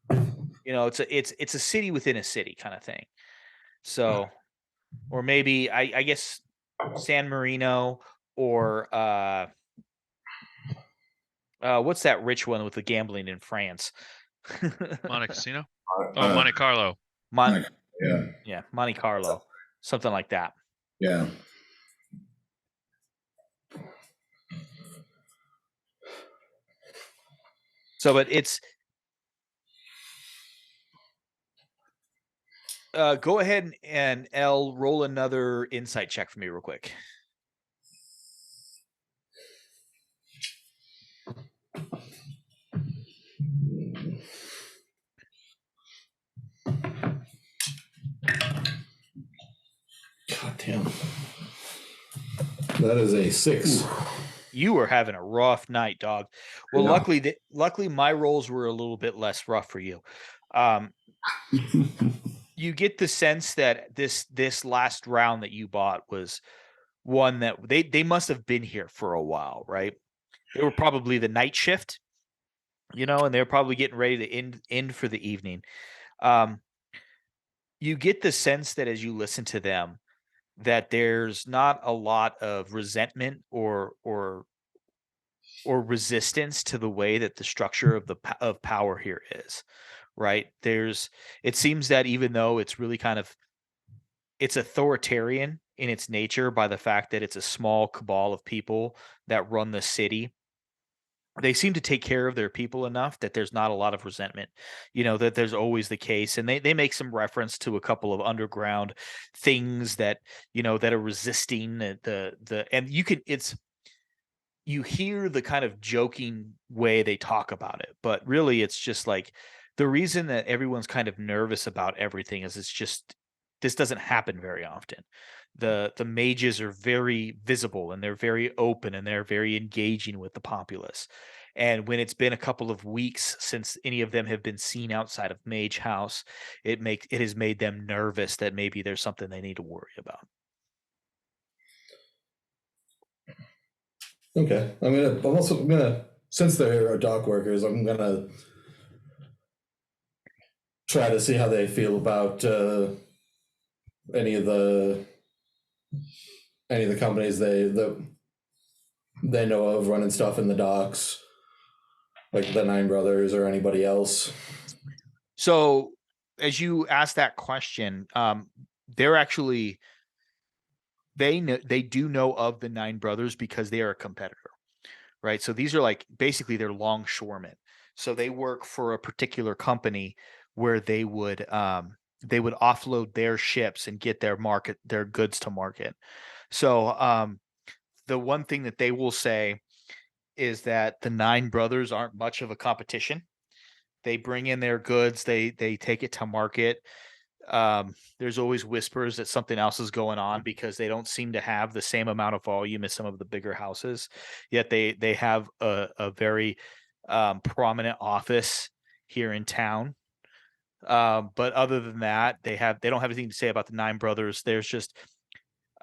You know, it's a city within a city kind of thing. So, or maybe I guess San Marino or what's that rich one with the gambling in France? Monte Casino. Uh, Oh, Monte Carlo. Yeah, Monte Carlo, something like that. Yeah. So, but it's go ahead and L roll another insight check for me real quick. God damn. That is a 6. You were having a rough night, dog. Well, Yeah. luckily my rolls were a little bit less rough for you. You get the sense that this last round that you bought was one that they must have been here for a while, right? They were probably the night shift, you know, and they're probably getting ready to end for the evening. You get the sense that as you listen to them, that there's not a lot of resentment or resistance to the way that the structure of power here is, right? It seems that even though it's really it's authoritarian in its nature by the fact that it's a small cabal of people that run the city, they seem to take care of their people enough that there's not a lot of resentment, you know, that there's always the case. And they make some reference to a couple of underground things that, you know, that are resisting and you hear the kind of joking way they talk about it, but really it's just like the reason that everyone's kind of nervous about everything is this doesn't happen very often. The mages are very visible and they're very open and they're very engaging with the populace. And when it's been a couple of weeks since any of them have been seen outside of Mage House, it has made them nervous that maybe there's something they need to worry about. Okay. I'm also gonna, since they're dock workers, I'm gonna try to see how they feel about any of the companies they know of running stuff in the docks, like the Nine Brothers or anybody else. So as you ask that question, they're actually they do know of the Nine Brothers because they are a competitor, right? So these are like basically they're longshoremen. So they work for a particular company where they would offload their ships and get their goods to market. So the one thing that they will say is that the Nine Brothers aren't much of a competition. They bring in their goods, they take it to market. There's always whispers that something else is going on because they don't seem to have the same amount of volume as some of the bigger houses. Yet they have a very prominent office here in town. But other than that, they don't have anything to say about the Nine Brothers. There's just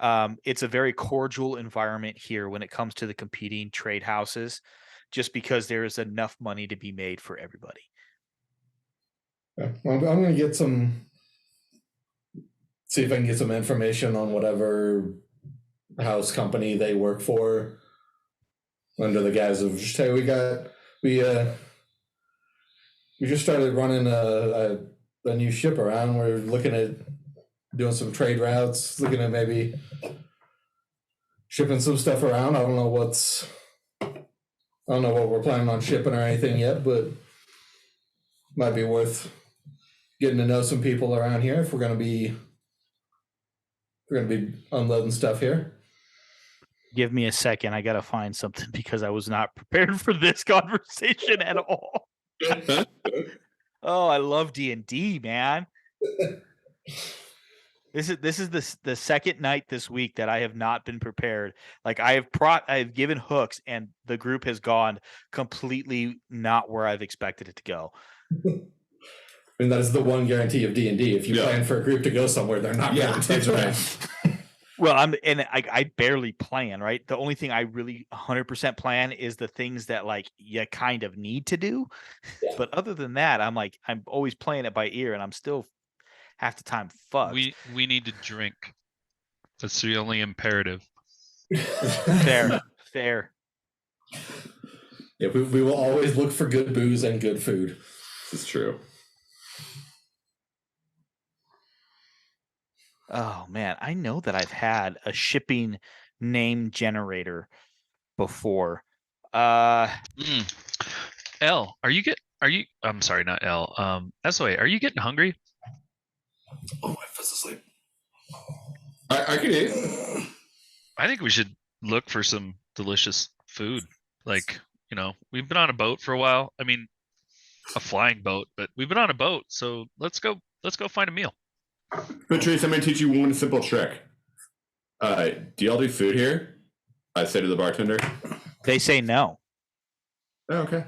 it's a very cordial environment here when it comes to the competing trade houses, just because there is enough money to be made for everybody. Yeah. I'm going to see if I can get some information on whatever house company they work for, under the guise of just, hey, we just started running a new ship around. We're looking at doing some trade routes, looking at maybe shipping some stuff around. I don't know what we're planning on shipping or anything yet, but might be worth getting to know some people around here if we're going to be unloading stuff here. Give me a second. I got to find something because I was not prepared for this conversation at all. Oh, I love D&D, man. This is the second night this week that I have not been prepared. Like I've given hooks and the group has gone completely not where I've expected it to go. I mean, that is the one guarantee of D&D. If you Yeah. plan for a group to go somewhere, they're not Yeah, going to take that's them. Well, I barely plan, right? The only thing I really 100% plan is the things that like you kind of need to do. Yeah. But other than that, I'm always playing it by ear and I'm still half the time fucked. We need to drink. That's the only imperative. Fair. Yeah, we will always look for good booze and good food. This is true. Oh man, I know that I've had a shipping name generator before. Mm. L, I'm sorry, not L. SOA, are you getting hungry? Oh, I fell asleep. I could eat. I think we should look for some delicious food. Like, we've been on a boat for a while. I mean, a flying boat, but we've been on a boat, so let's go find a meal. Patrice, I'm gonna teach you one simple trick. Do y'all do food here? I say to the bartender. They say no. Oh, okay.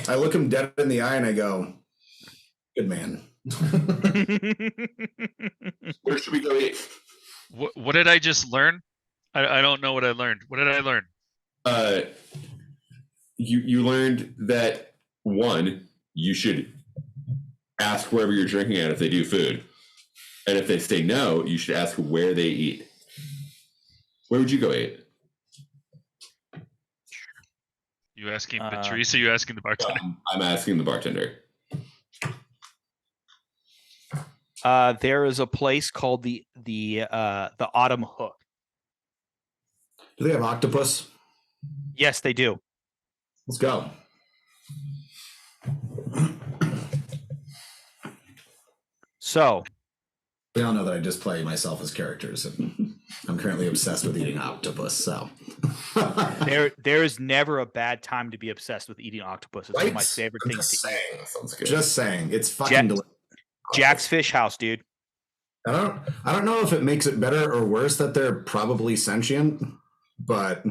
I look him dead in the eye and I go, "Good man." Where should we go eat? What did I just learn? I don't know what I learned. What did I learn? You learned that one, you should ask wherever you're drinking at if they do food, and if they say no, you should ask where they eat. Where would you go eat? You asking Patrice or you asking the bartender? I'm asking the bartender. There is a place called the Autumn Hook. Do they have octopus? Yes, they do. Let's go. So We all know that I just play myself as characters, and I'm currently obsessed with eating octopus. So there is never a bad time to be obsessed with eating octopus. It's one of my Right? favorite I'm things just to eat. saying. Sounds good. Just saying, it's fucking Jack- delicious. Jack's Fish House, dude. I don't know if it makes it better or worse that they're probably sentient, but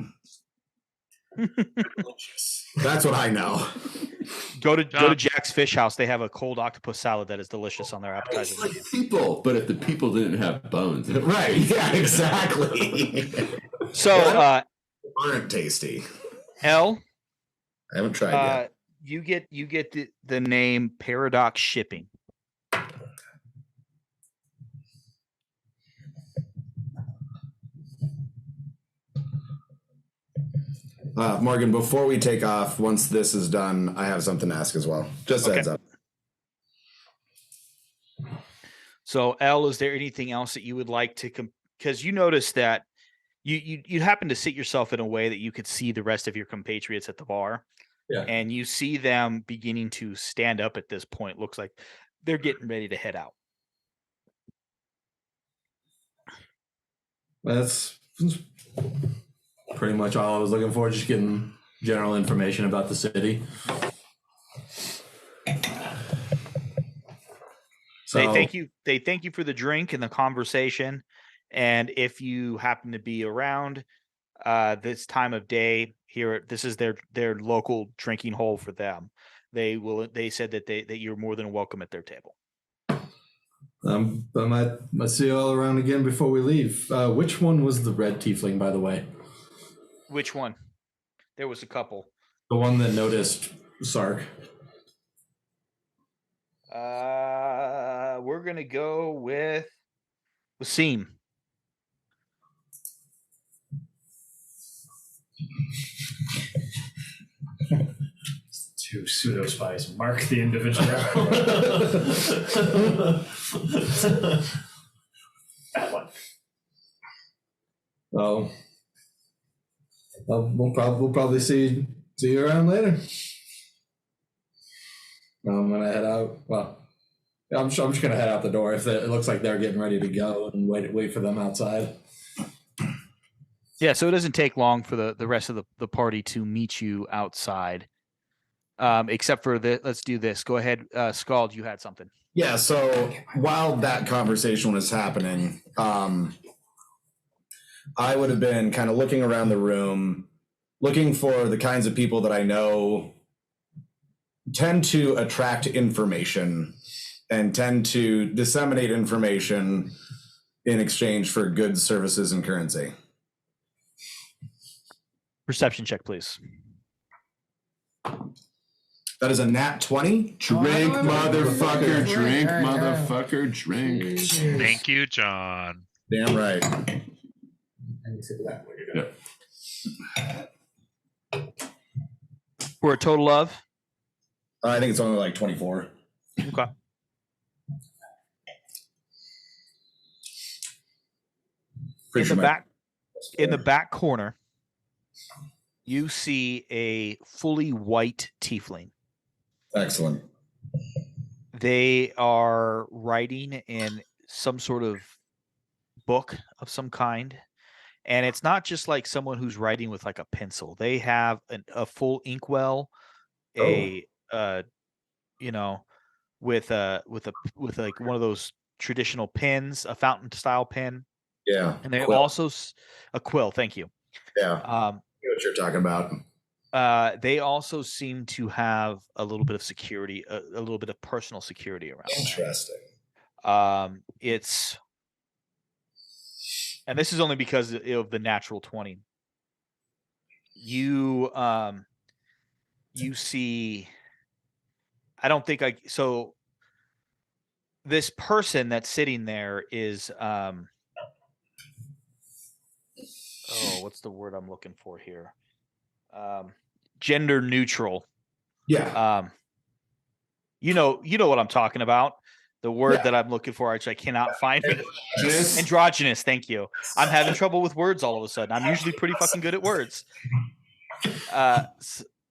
that's what I know. Go to Jack's Fish House. They have a cold octopus salad that is delicious on their appetizer. It's like people, but if the people didn't have bones, Right? Yeah, exactly. So Aren't tasty. L, I haven't tried yet. you get the name Paradox Shipping. Morgan, before we take off, once this is done, I have something to ask as well. Just a Okay. heads up. So L, is there anything else that you would like to because you noticed that you happen to sit yourself in a way that you could see the rest of your compatriots at the bar. Yeah. And you see them beginning to stand up at this point. Looks like they're getting ready to head out. That's pretty much all I was looking for, just getting general information about the city. They thank you for the drink and the conversation. And if you happen to be around this time of day here, this is their local drinking hole for them. They said that you're more than welcome at their table. I might see you all around again before we leave. Which one was the red tiefling, by the way? Which one? There was a couple. The one that noticed Sark. We're gonna go with Wasim. Two pseudo spies mark the individual. That one. Oh, well, we'll probably see you around later. I'm gonna head out. Well, I'm just gonna head out the door if it looks like they're getting ready to go, and wait for them outside. Yeah, so it doesn't take long for the rest of the party to meet you outside. Except for the, let's do this. Go ahead, Scald. You had something. Yeah. So while that conversation was happening, I would have been kind of looking around the room, looking for the kinds of people that I know tend to attract information and tend to disseminate information in exchange for goods, services, and currency. Perception check, please. That is a nat 20. Drink, motherfucker, drink, All right. motherfucker, drink. Thank you, John. Damn right. For a total of? I think it's only like 24. Okay. Pretty sure In the back corner, you see a fully white tiefling. Excellent. They are writing in some sort of book of some kind. And it's not just like someone who's writing with like a pencil. They have a full inkwell, with like one of those traditional pens, a fountain style pen. Yeah. And they Quill. also a quill. Thank you. Yeah. I know what you're talking about. They also seem to have a little bit of security, a little bit of personal security around. Interesting. And this is only because of the natural 20. You see, I don't think so this person that's sitting there is, what's the word I'm looking for here? Gender neutral. Yeah. You know what I'm talking about. The word that I'm looking for, which I cannot find. Androgynous. Thank you. I'm having trouble with words all of a sudden. I'm usually pretty fucking good at words.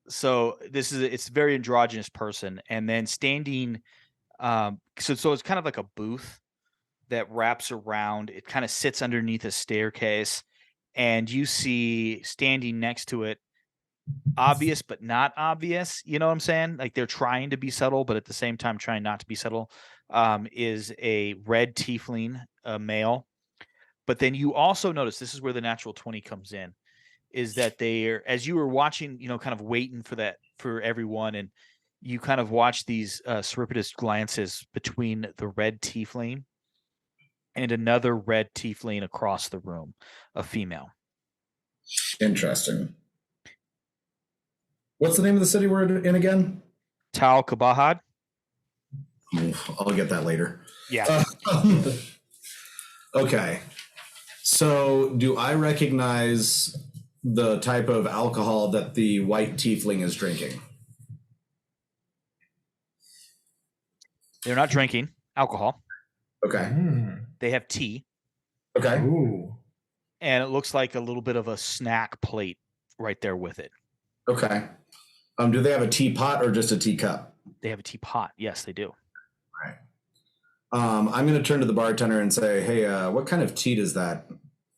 So it's a very androgynous person, and then standing. So it's kind of like a booth that wraps around. It kind of sits underneath a staircase, and you see standing next to it, obvious but not obvious. You know what I'm saying? Like they're trying to be subtle, but at the same time trying not to be subtle. Is a red tiefling, a male. But then you also notice, this is where the natural 20 comes in, is that they're, as you were watching, kind of waiting for everyone, and you kind of watch these surreptitious glances between the red tiefling and another red tiefling across the room, a female. Interesting. What's the name of the city we're in again? Tal Kabahad. I'll get that later. Yeah. Okay. So do I recognize the type of alcohol that the white tiefling is drinking? They're not drinking alcohol. Okay. They have tea. Okay. Ooh. And it looks like a little bit of a snack plate right there with it. Okay. Do they have a teapot or just a teacup? They have a teapot. Yes, they do. Right. I'm going to turn to the bartender and say, hey, what kind of tea does that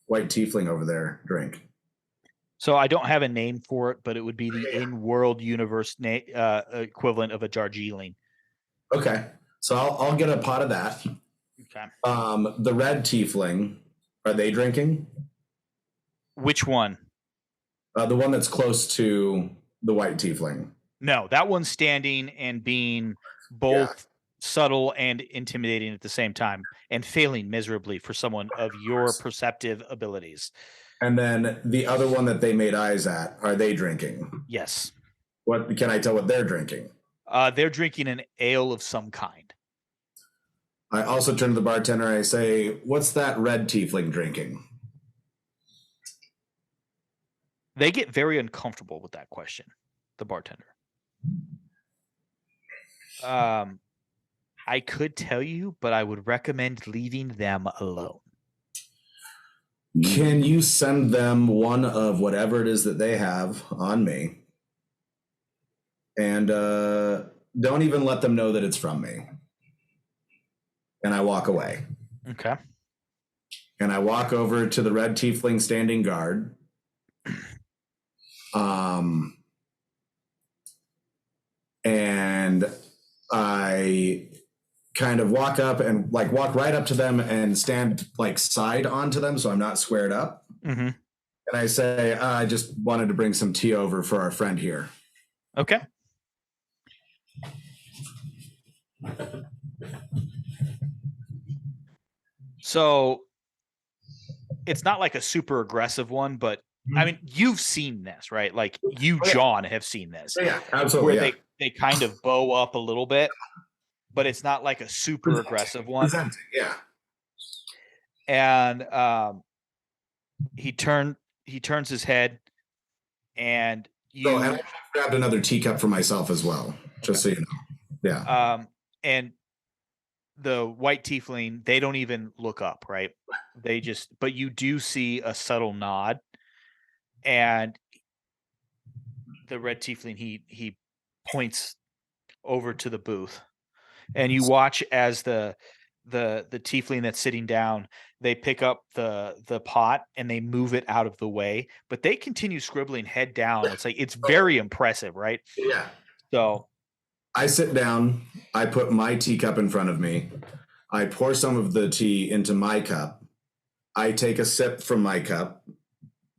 white tiefling over there drink? So I don't have a name for it, but it would be the in-world universe equivalent of a Darjeeling. Okay. So I'll get a pot of that. Okay. The red tiefling, are they drinking? Which one? The one that's close to the white tiefling. No, that one's standing and being both subtle and intimidating at the same time, and failing miserably for someone of your perceptive abilities. And then the other one that they made eyes at, are they drinking? Yes. What can I tell what they're drinking? They're drinking an ale of some kind. I also turn to the bartender and I say, what's that red tiefling drinking? They get very uncomfortable with that question, the bartender. I could tell you, but I would recommend leaving them alone. Can you send them one of whatever it is that they have on me? And don't even let them know that it's from me. And I walk away. Okay. And I walk over to the red tiefling standing guard. and I kind of walk up and like walk right up to them and stand like side onto them so I'm not squared up. Mm-hmm. And I say, I just wanted to bring some tea over for our friend here. Okay. So it's not like a super aggressive one, but I mean, you've seen this, right? Like you, John, have seen this. Yeah, absolutely. Where they kind of bow up a little bit, but it's not like a super aggressive one. Presenting, yeah. And he turns his head, and you So, and I grabbed another teacup for myself as well, just so you know. Yeah. And the white tiefling, they don't even look up, right? They just, but you do see a subtle nod, and the red tiefling, he points over to the booth, and you watch as the tiefling that's sitting down, they pick up the pot and they move it out of the way, but they continue scribbling head down. It's like, it's very impressive, right? Yeah. So I sit down, I put my teacup in front of me, I pour some of the tea into my cup, I take a sip from my cup,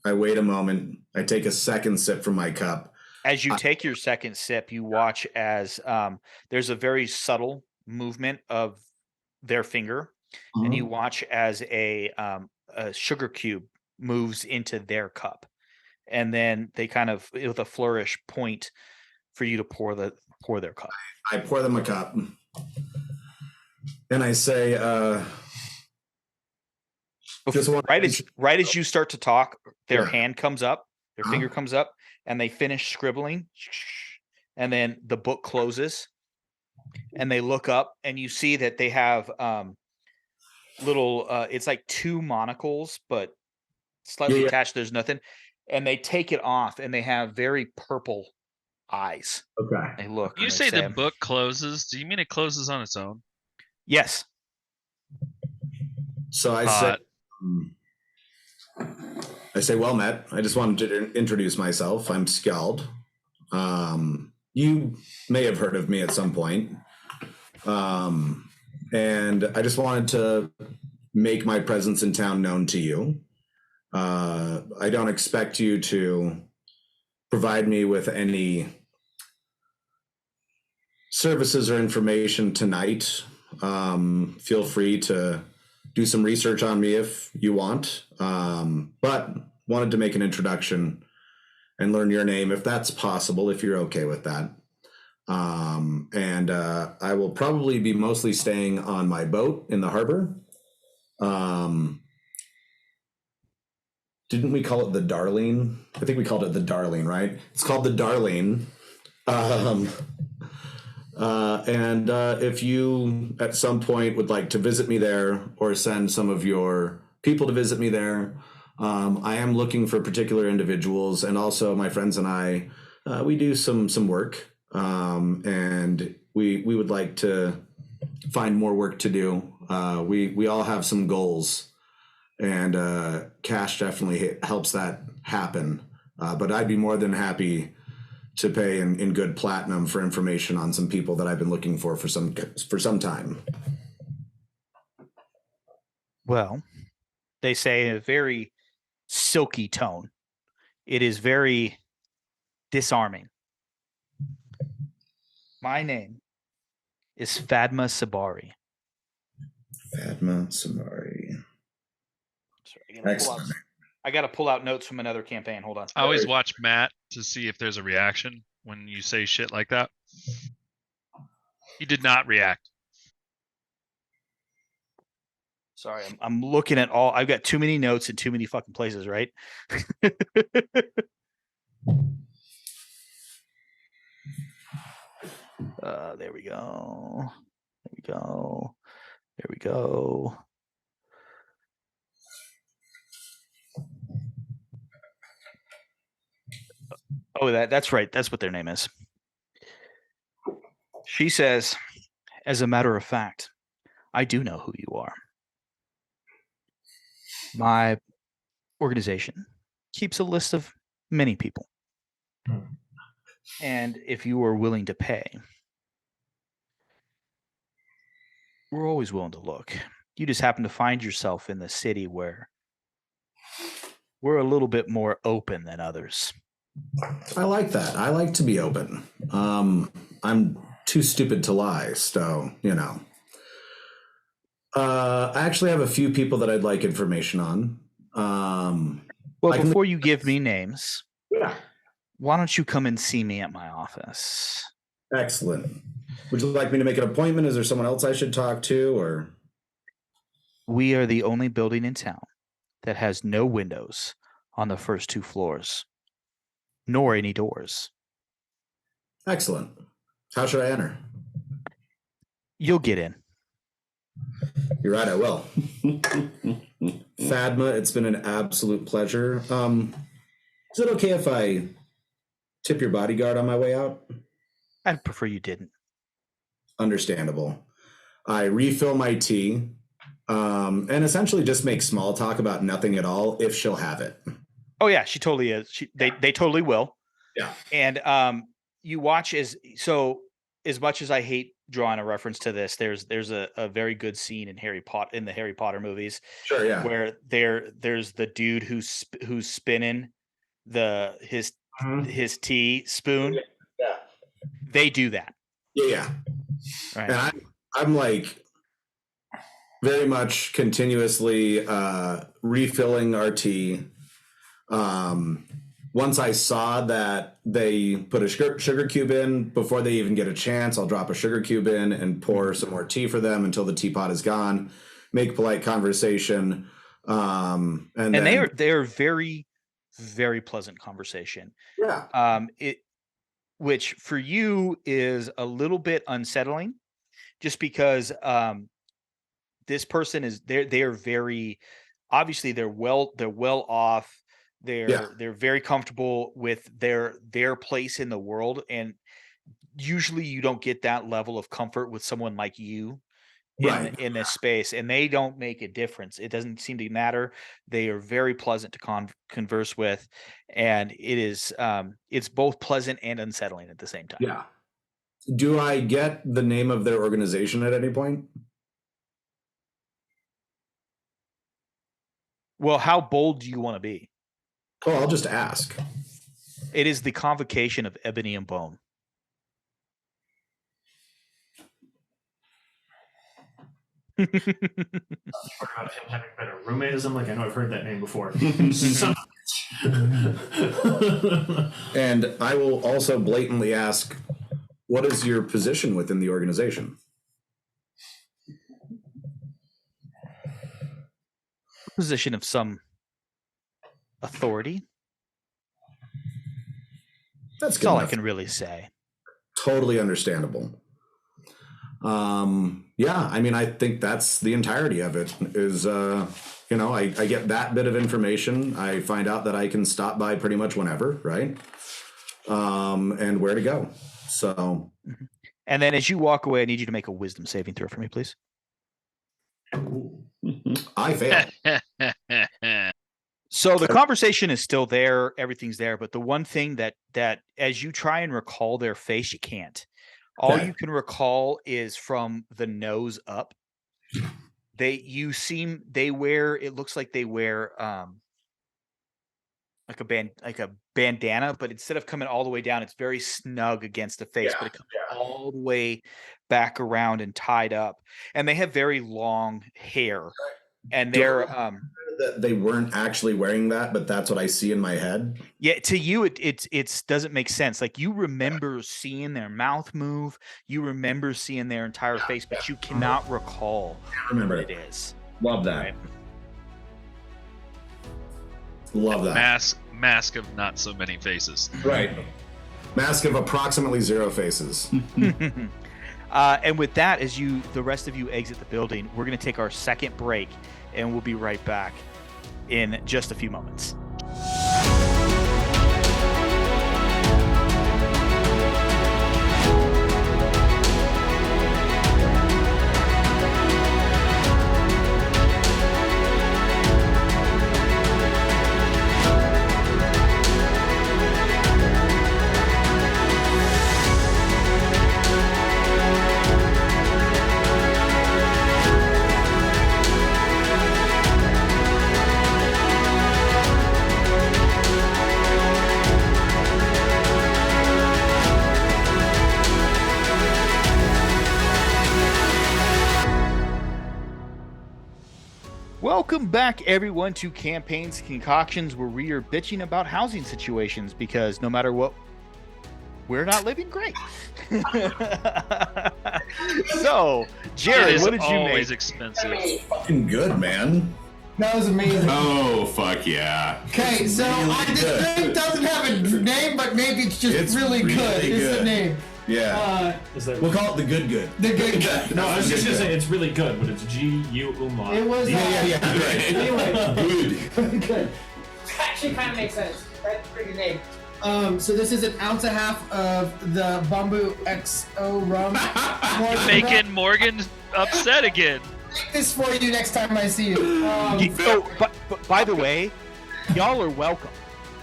I wait a moment, I take a second sip from my cup. As you take your second sip, you watch as there's a very subtle movement of their finger, and you watch as a sugar cube moves into their cup, and then they kind of, with a flourish, point for you to pour their cup. I pour them a cup, and I say, just one, right as you start to talk, their Yeah. hand comes up, their Uh-huh. finger comes up, and they finish scribbling, and then the book closes, and they look up, and you see that they have little it's like two monocles, but slightly Yeah. attached. There's nothing, and they take it off, and they have very purple eyes. Okay. They look. You and they say the book closes. Do you mean it closes on its own? Yes. So I Hot. say, well met. I just wanted to introduce myself. I'm Skald. You may have heard of me at some point. And I just wanted to make my presence in town known to you. I don't expect you to provide me with any services or information tonight. Feel free to do some research on me if you want, but wanted to make an introduction and learn your name if that's possible, if you're okay with that. And I will probably be mostly staying on my boat in the harbor. Didn't we call it the Darling? I think we called it the Darling, right? It's called the Darling. And if you at some point would like to visit me there or send some of your people to visit me there, I am looking for particular individuals, and also my friends and I, we do some work, and we would like to find more work to do. We all have some goals, and cash definitely helps that happen. But I'd be more than happy to pay in good platinum for information on some people that I've been looking for some time. Well, they say in a very silky tone, it is very disarming. My name is Fadma Sabari. Fadma Sabari. Sorry, Excellent. I got to pull out notes from another campaign. Hold on. I always watch Matt to see if there's a reaction when you say shit like that. He did not react. Sorry, I'm looking at all. I've got too many notes in too many fucking places, right? There we go. There we go. There we go. Oh, that's right. That's what their name is. She says, as a matter of fact, I do know who you are. My organization keeps a list of many people. And if you are willing to pay, we're always willing to look. You just happen to find yourself in the city where we're a little bit more open than others. I like that. I like to be open. I'm too stupid to lie, so you know. I actually have a few people that I'd like information on. Well, before you give me names, Yeah. why don't you come and see me at my office? Excellent. Would you like me to make an appointment? Is there someone else I should talk to, or? We are the only building in town that has no windows on the first 2 floors, nor any doors. Excellent. How should I enter? You'll get in. You're right, I will. Fadma, it's been an absolute pleasure. Is it okay if I tip your bodyguard on my way out? I'd prefer you didn't. Understandable. I refill my tea, and essentially just make small talk about nothing at all if she'll have it. Oh yeah, she totally is. They totally will. Yeah. And you watch as much as I hate drawing a reference to this, there's a very good scene in the Harry Potter movies. Sure, yeah. Where there's the dude who's spinning his tea spoon. Yeah. They do that. Yeah. Right. And I'm like very much continuously refilling our tea. Once I saw that they put a sugar cube in, before they even get a chance, I'll drop a sugar cube in and pour some more tea for them until the teapot is gone. Make polite conversation, and then, they are very, very pleasant conversation. Yeah. Which for you is a little bit unsettling, just because this person is they are very obviously they're well off. They're very comfortable with their place in the world, and usually you don't get that level of comfort with someone like you in this space, and they don't make a difference. It doesn't seem to matter. They are very pleasant to converse with, and it is it's both pleasant and unsettling at the same time. Yeah. Do I get the name of their organization at any point? Well, how bold do you want to be? Oh, I'll just ask. It is the Convocation of Ebony and Bone. Talk about him having been a roommate. Like, I know I've heard that name before. And I will also blatantly ask, what is your position within the organization? Position of some authority. That's all I can really say. Totally understandable. Yeah, I mean, I think that's the entirety of it is, I get that bit of information. I find out that I can stop by pretty much whenever, right? And where to go. So. And then as you walk away, I need you to make a wisdom saving throw for me, please. I failed. So the conversation is still there. Everything's there. But the one thing that as you try and recall their face, you can't. All you can recall is from the nose up. It looks like they wear like a bandana, but instead of coming all the way down, it's very snug against the face, but it comes all the way back around and tied up. And they have very long hair. And they're that they weren't actually wearing that, but that's what I see in my head. Yeah, to you it doesn't make sense. Like, you remember seeing their mouth move, you remember seeing their entire face, but you cannot recall remember what it is. Love that. Right? Love that. Mask of not so many faces. Right. Mask of approximately 0 faces. And with that, as the rest of you exit the building, we're going to take our second break, and we'll be right back in just a few moments. Welcome back, everyone, to Campaigns Concoctions, where we are bitching about housing situations because no matter what, we're not living great. So, Jared, It what is did you always make? expensive. Fucking good, man. That was amazing. Oh fuck yeah! Okay, so this good. drink doesn't have a name, but maybe it's just It's really good. really Is the good. name. Yeah. Is that We'll call it the good good. The good guy. No, I was That's just the gonna good say it's really good, but it's G-U umlaut. It was. Yeah. Right. Anyway, Good. good. Actually, kind of makes sense. That's a pretty good name. So this is 1.5 ounces of the Bamboo XO rum. Making Morgan upset again. Make this for you next time I see you. But by the way, y'all are welcome.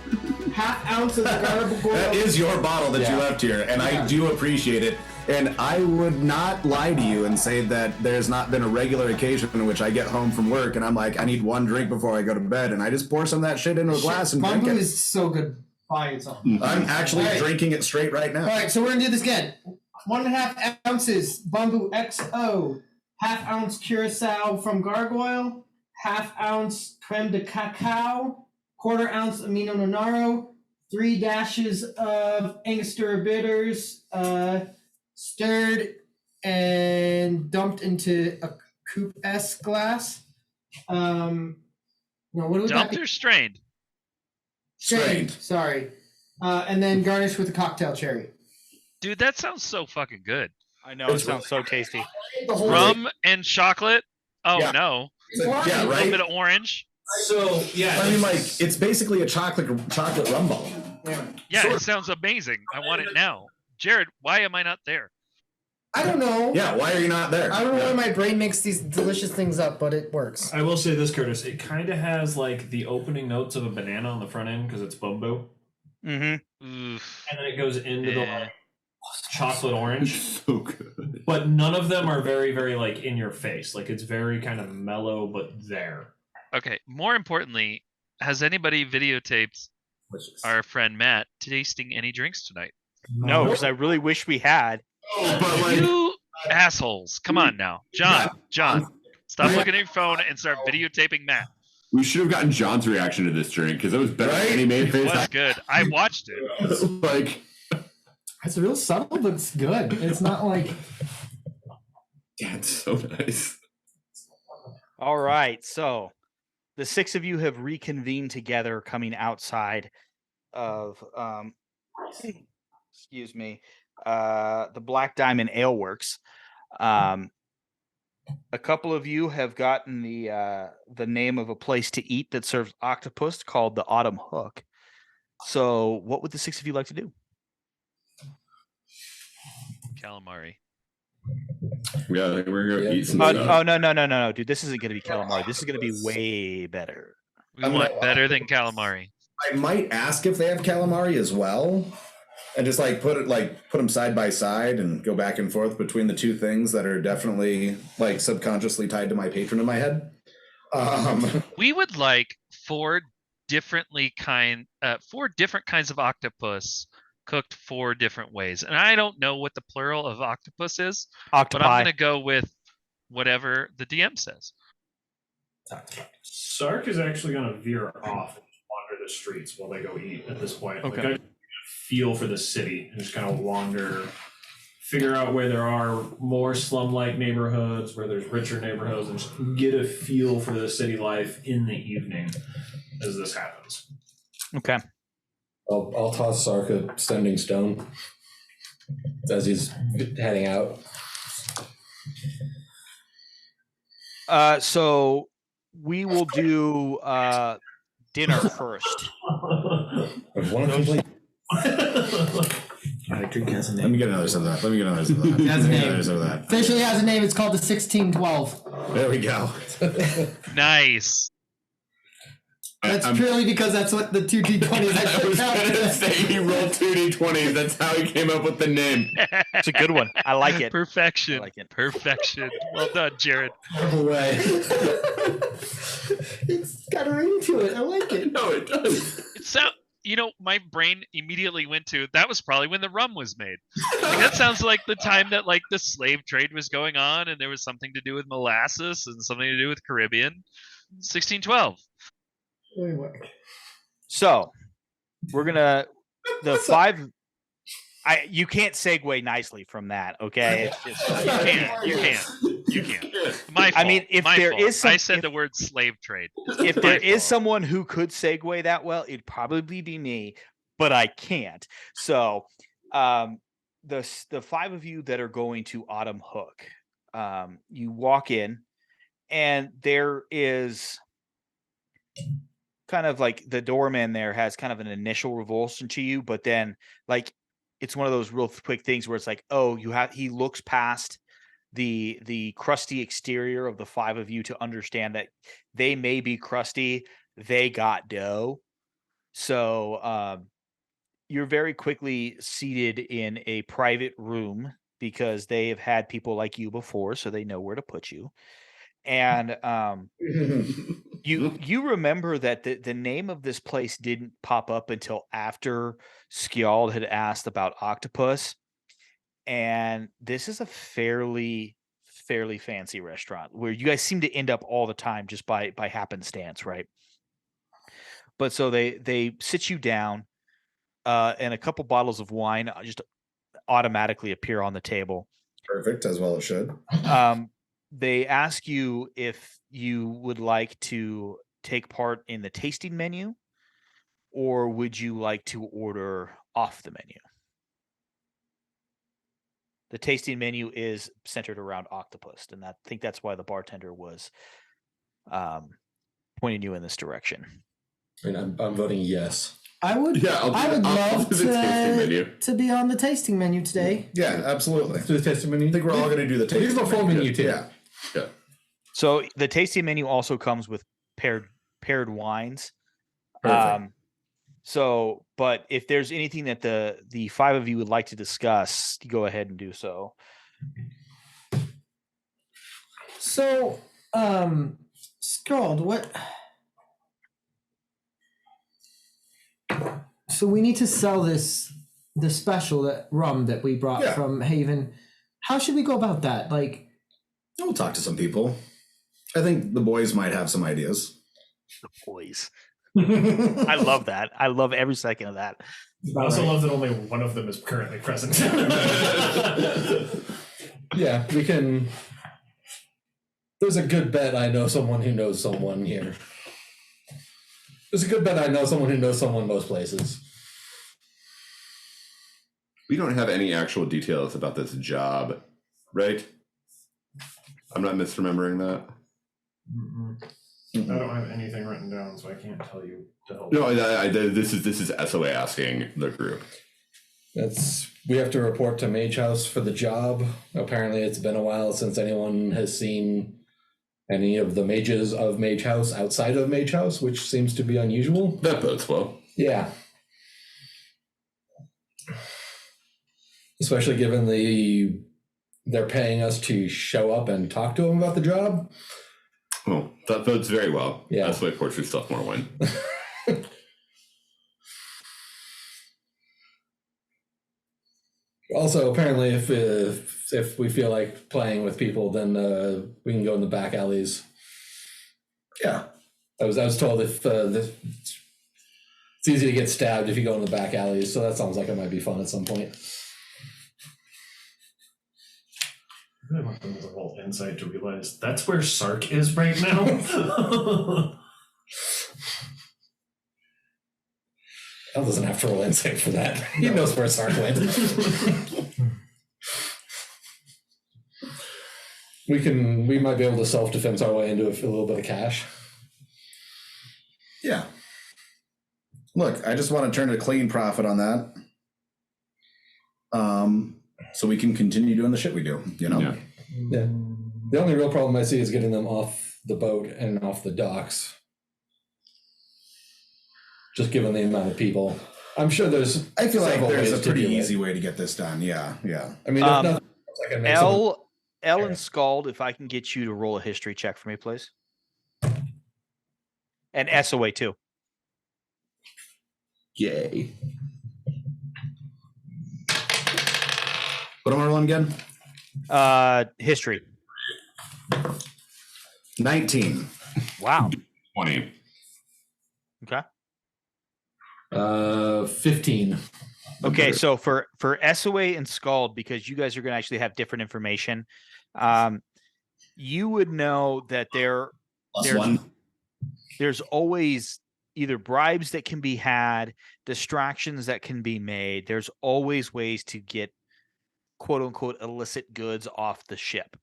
1/2 ounce of the garble That is your bottle that you left here, and I do appreciate it. And I would not lie to you and say that there's not been a regular occasion in which I get home from work and I'm like, I need one drink before I go to bed, and I just pour some of that shit into a glass and drink Bamboo it. is so good by itself. I'm actually Alright. drinking it straight right now. All right, so we're gonna do this again. 1.5 ounces Bamboo XO, 1/2 ounce curacao from Gargoyle, 1/2 ounce creme de cacao, 1/4 ounce amino nonaro, 3 dashes of Angostura bitters, stirred and dumped into a coupe S glass. No, what would that Dumped be? or strained? Strained. Sorry. And then garnished with a cocktail cherry. Dude, that sounds so fucking good. I know, it sounds so tasty. The whole Rum and chocolate? Oh Yeah. no. It's like- yeah, A little right? bit of orange. So yeah, I mean, like, it's basically a chocolate rum ball. Yeah, Sure. it sounds amazing. I want it now. Jared, why am I not there? I don't know. Yeah, why are you not there? I don't know why my brain makes these delicious things up, but it works. I will say this, Curtis. It kind of has like the opening notes of a banana on the front end because it's bamboo, Mm-hmm. Oof. and then it goes into the Yeah. like, chocolate orange. So good. But none of them are very, very like in your face. Like it's very kind of mellow, but there. Okay, more importantly, has anybody videotaped our friend Matt tasting any drinks tonight? No, because I really wish we had. But like, You assholes. Come on now. John, stop looking at your phone and start videotaping Matt. We should have gotten John's reaction to this drink because it was better Right? than any main It face. was good. I watched it. Like, It's real subtle, but it's good. It's not like yeah, it's so nice. All right, so the 6 of you have reconvened together, coming outside of, excuse me, the Black Diamond Ale Works. A couple of you have gotten the name of a place to eat that serves octopus called the Autumn Hook. So, what would the 6 of you like to do? Calamari. Yeah, I think we're gonna Yeah. eat some Oh, stuff. no, dude! This isn't going to be calamari. This is going to be way better. We I'm want gonna- better than calamari. I might ask if they have calamari as well, and just like put them side by side and go back and forth between the two things that are definitely like subconsciously tied to my patron in my head. We would like 4 different kinds of octopus cooked 4 different ways. And I don't know what the plural of octopus is, but Octopi. I'm going to go with whatever the DM says. Sark is actually going to veer off and wander the streets while they go eat at this point. Okay. Like, I feel for the city and just kind of wander, figure out where there are more slum-like neighborhoods, where there's richer neighborhoods, and just get a feel for the city life in the evening as this happens. Okay. I'll toss Sark a standing stone as he's heading out. So we will do dinner first. There's one complete. Drink has a Let name. me get another sip of that. Let me get another sip of that. Has a Let me get name. another sip of that. officially has a name. It's called the 1612. There we go. Nice. That's I'm- purely because that's what the 2 D20s I was I gonna say he rolled 2d20s. That's how he came up with the name. It's a good one. I like it. Perfection. I like it. Perfection. Well done, Jared. Way. It's got a ring to it. I like it. No, it does. It sound, my brain immediately went to that was probably when the rum was made. Like, that sounds like the time that like the slave trade was going on, and there was something to do with molasses and something to do with Caribbean. 1612. So we're gonna the five. You can't segue nicely from that, okay? It's just, You can't. My fault. I mean, if My there fault. is some- I said if- the word slave trade. if My there is fault. someone who could segue that well, it'd probably be me, but I can't. So, the five of you that are going to Autumn Hook, you walk in, and there is kind of like the doorman there has kind of an initial revulsion to you, but then like it's one of those real quick things where it's like, oh, he looks past the crusty exterior of the five of you to understand that they may be crusty, they got dough. So you're very quickly seated in a private room because they have had people like you before, so they know where to put you. And you remember that the name of this place didn't pop up until after Skjald had asked about octopus. And this is a fairly fancy restaurant where you guys seem to end up all the time just by happenstance, right? But so they sit you down, and a couple bottles of wine just automatically appear on the table. Perfect, as well it should. They ask you if you would like to take part in the tasting menu, or would you like to order off the menu? The tasting menu is centered around octopus, and I think that's why the bartender was pointing you in this direction. I mean, I'm voting yes. I would. Yeah, I would love do the tasting menu. to be on the tasting menu today. Yeah, absolutely. Do the tasting menu. I think we're all going to do the tasting. Here's the full menu too. Yeah. Yeah. So the tasting menu also comes with paired wines. Perfect. So, but if there's anything that the five of you would like to discuss, go ahead and do so. So, Skjald, what? So we need to sell the special that rum that we brought Yeah. from Haven. How should we go about that? Like, We'll talk to some people. I think the boys might have some ideas. The boys. I love that. I love every second of that. I also love that only one of them is currently present. Yeah, we can. There's a good bet I know someone who knows someone here. There's a good bet I know someone who knows someone most places. We don't have any actual details about this job, right? I'm not misremembering that. I don't have anything written down, so I can't tell you to help. No, this is SOA asking the group. We have to report to Mage House for the job. Apparently, it's been a while since anyone has seen any of the mages of Mage House outside of Mage House, which seems to be unusual. That bodes well. Yeah. Especially given they're paying us to show up and talk to them about the job. Well, that bodes very well. Yeah. That's why Portrait stuff more win. Also, apparently, if we feel like playing with people, then we can go in the back alleys. Yeah. I was told if it's easy to get stabbed if you go in the back alleys, so that sounds like it might be fun at some point. I really want them to roll insight to realize that's where Sark is right now. Al doesn't have to roll insight for that. He knows where Sark went. We might be able to self-defense our way into a little bit of cash. Yeah. Look, I just want to turn a clean profit on that. So we can continue doing the shit we do, you know? Yeah. Yeah. The only real problem I see is getting them off the boat and off the docks. Just given the amount of people. I'm sure there's I feel like several there's ways a to pretty do it. easy way to get this done. Yeah, yeah. I mean, if Um, nothing else, I can make someone- L and Scald, if I can get you to roll a history check for me, please. And SOA too. Yay. What am I rolling again? History. 19. Wow. 20. Okay. 15. Okay, so for SOA and Scald, because you guys are going to actually have different information, you would know that +1. there's always either bribes that can be had, distractions that can be made. There's always ways to get quote unquote illicit goods off the ship,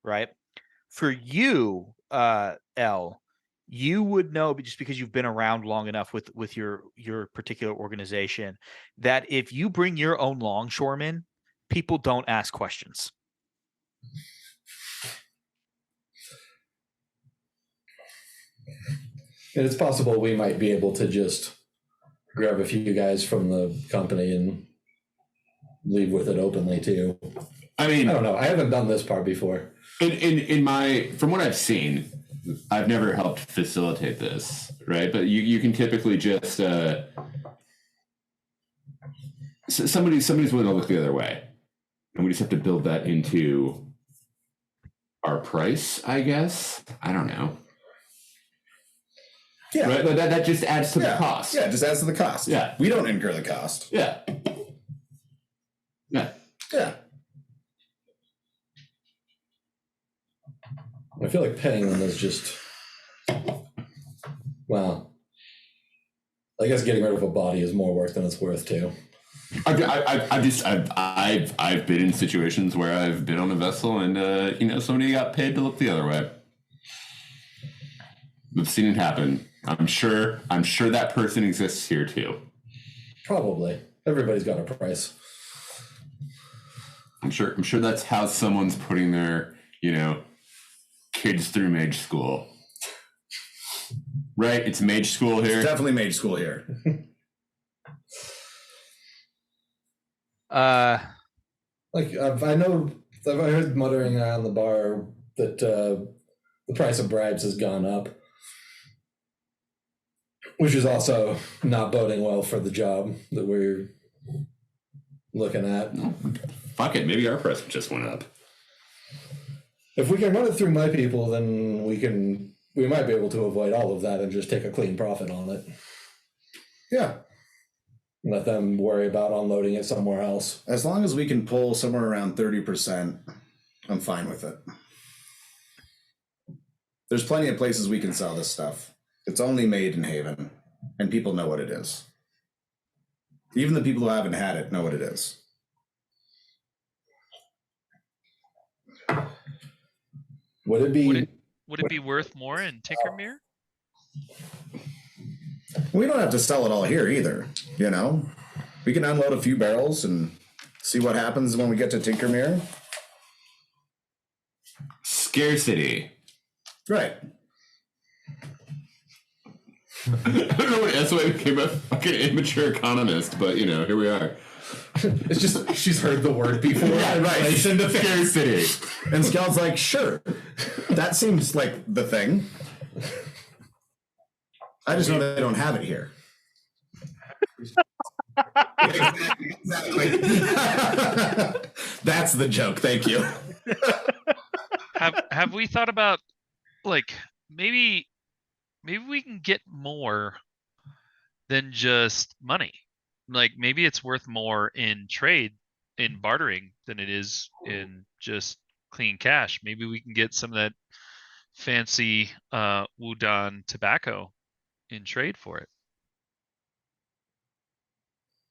right? For you, L, you would know just because you've been around long enough with your particular organization that if you bring your own longshoremen, people don't ask questions. And it's possible we might be able to just grab a few guys from the company and leave with it openly too. I mean, I don't know. I haven't done this part before. in my, from what I've seen, I've never helped facilitate this, right? But you can typically just somebody's willing to look the other way, and we just have to build that into our price, I guess. I don't know. Yeah. Right, but that just adds to the cost. Yeah, it just adds to the cost. Yeah. We don't incur the cost. Yeah. Yeah. Yeah. I feel like paying them is just, well, I guess getting rid of a body is more work than it's worth too. I've been in situations where I've been on a vessel and somebody got paid to look the other way. I've seen it happen. I'm sure that person exists here too. Probably. Everybody's got a price. I'm sure that's how someone's putting their, kids through mage school. Right? It's mage school here. It's definitely mage school here. Like I heard muttering around the bar that the price of bribes has gone up, which is also not boding well for the job that we're looking at. Fuck it, maybe our price just went up. If we can run it through my people, then we might be able to avoid all of that and just take a clean profit on it. Yeah. Let them worry about unloading it somewhere else. As long as we can pull somewhere around 30%, I'm fine with it. There's plenty of places we can sell this stuff. It's only made in Haven, and people know what it is. Even the people who haven't had it know what it is. Would it be worth more in Tinkermere? We don't have to sell it all here either, We can unload a few barrels and see what happens when we get to Tinkermere. Scarcity. Right. I don't know what SOA became a fucking immature economist, but here we are. It's just she's heard the word before. Yeah, right. Scarcity. And Scald's like, sure. That seems like the thing. I just know they don't have it here. Exactly. That's the joke. Thank you. Have we thought about maybe we can get more than just money? Maybe it's worth more in trade, in bartering, than it is in just clean cash. Maybe we can get some of that fancy Wudang tobacco in trade for it.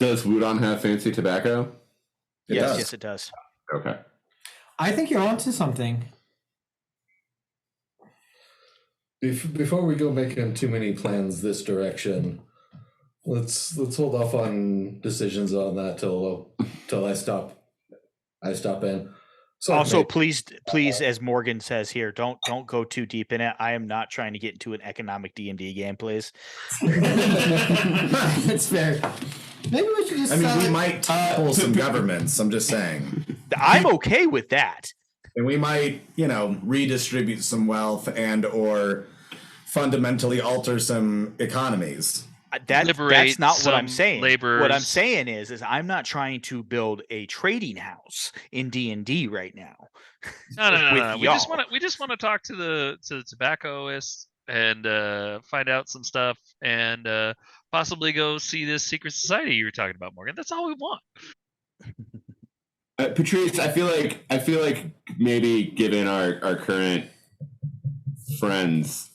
Does Wudang have fancy tobacco? Yes, it does. Okay. I think you're onto something. Before we go making too many plans this direction, let's hold off on decisions on that till I stop in. So Also, please, as Morgan says here, don't go too deep in it. I am not trying to get into an economic D&D game, please. That's fair. Maybe we should just. I mean, we might topple some governments. I'm just saying. I'm okay with that. And we might, redistribute some wealth or fundamentally alter some economies. That's not what I'm saying. Laborers. What I'm saying is I'm not trying to build a trading house in D&D right now. No. with We just want to talk to the tobaccoists and find out some stuff and possibly go see this secret society you were talking about, Morgan. That's all we want. Patrice, I feel like maybe given our current friends,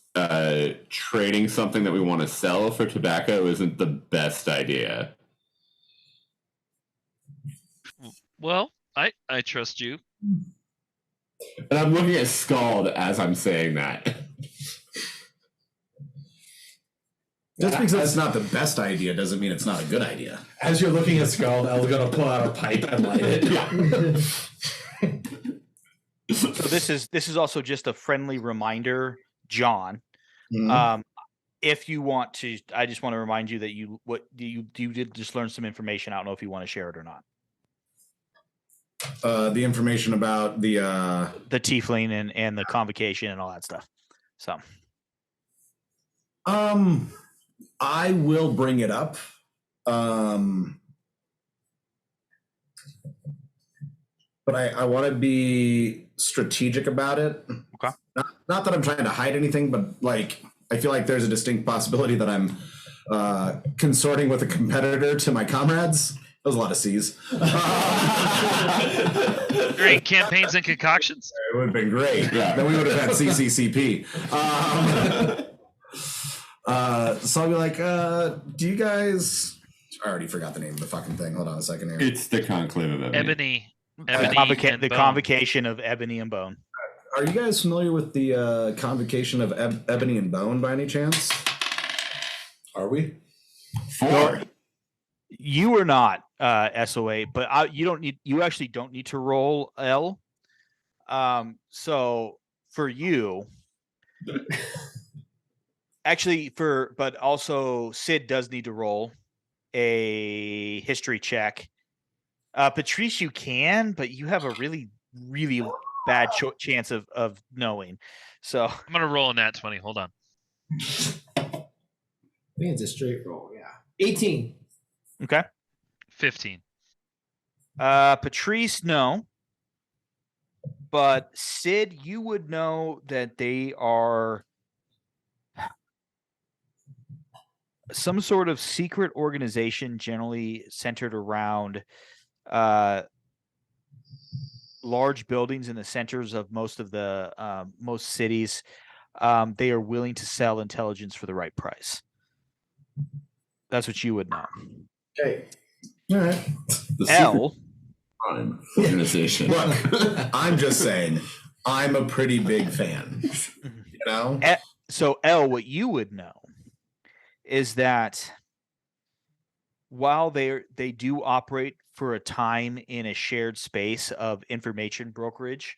trading something that we want to sell for tobacco isn't the best idea. Well, I trust you. And I'm looking at Scald as I'm saying that. Just because it's not the best idea doesn't mean it's not a good idea. As you're looking at Scald, El's gonna pull out a pipe and light it. So this is also just a friendly reminder, John. Mhm. If you want to, I just want to remind you that you did just learn some information. I don't know if you want to share it or not. The information about the Tiefling and the convocation and all that stuff. So I will bring it up. But I want to be strategic about it. Okay. Not that I'm trying to hide anything, but like I feel like there's a distinct possibility that I'm consorting with a competitor to my comrades. That was a lot of C's. Great campaigns and concoctions. It would have been great. Yeah. Then we would have had CCCP. So I'll be like, do you guys... I already forgot the name of the fucking thing. Hold on a second here. It's the Conclave of Ebony. Ebony and the Bone. convocation of Ebony and Bone. Are you guys familiar with the convocation of Ebony and Bone by any chance? Are we? 4. You are not SOA, but you actually don't need to roll L. So for you, but also Sid does need to roll a history check. Patrice, you can, but you have a really, really bad chance of knowing. So I'm gonna roll a nat 20. Hold on. I think it's a straight roll. Yeah. 18. okay. 15. Patrice, no. But Sid, you would know that they are some sort of secret organization, generally centered around large buildings in the centers of most of the most cities. They are willing to sell intelligence for the right price. That's what you would know. Okay. All right. The L. Crime organization. Look, I'm just saying, I'm a pretty big fan. You know? So L, what you would know is that while they do operate for a time in a shared space of information brokerage,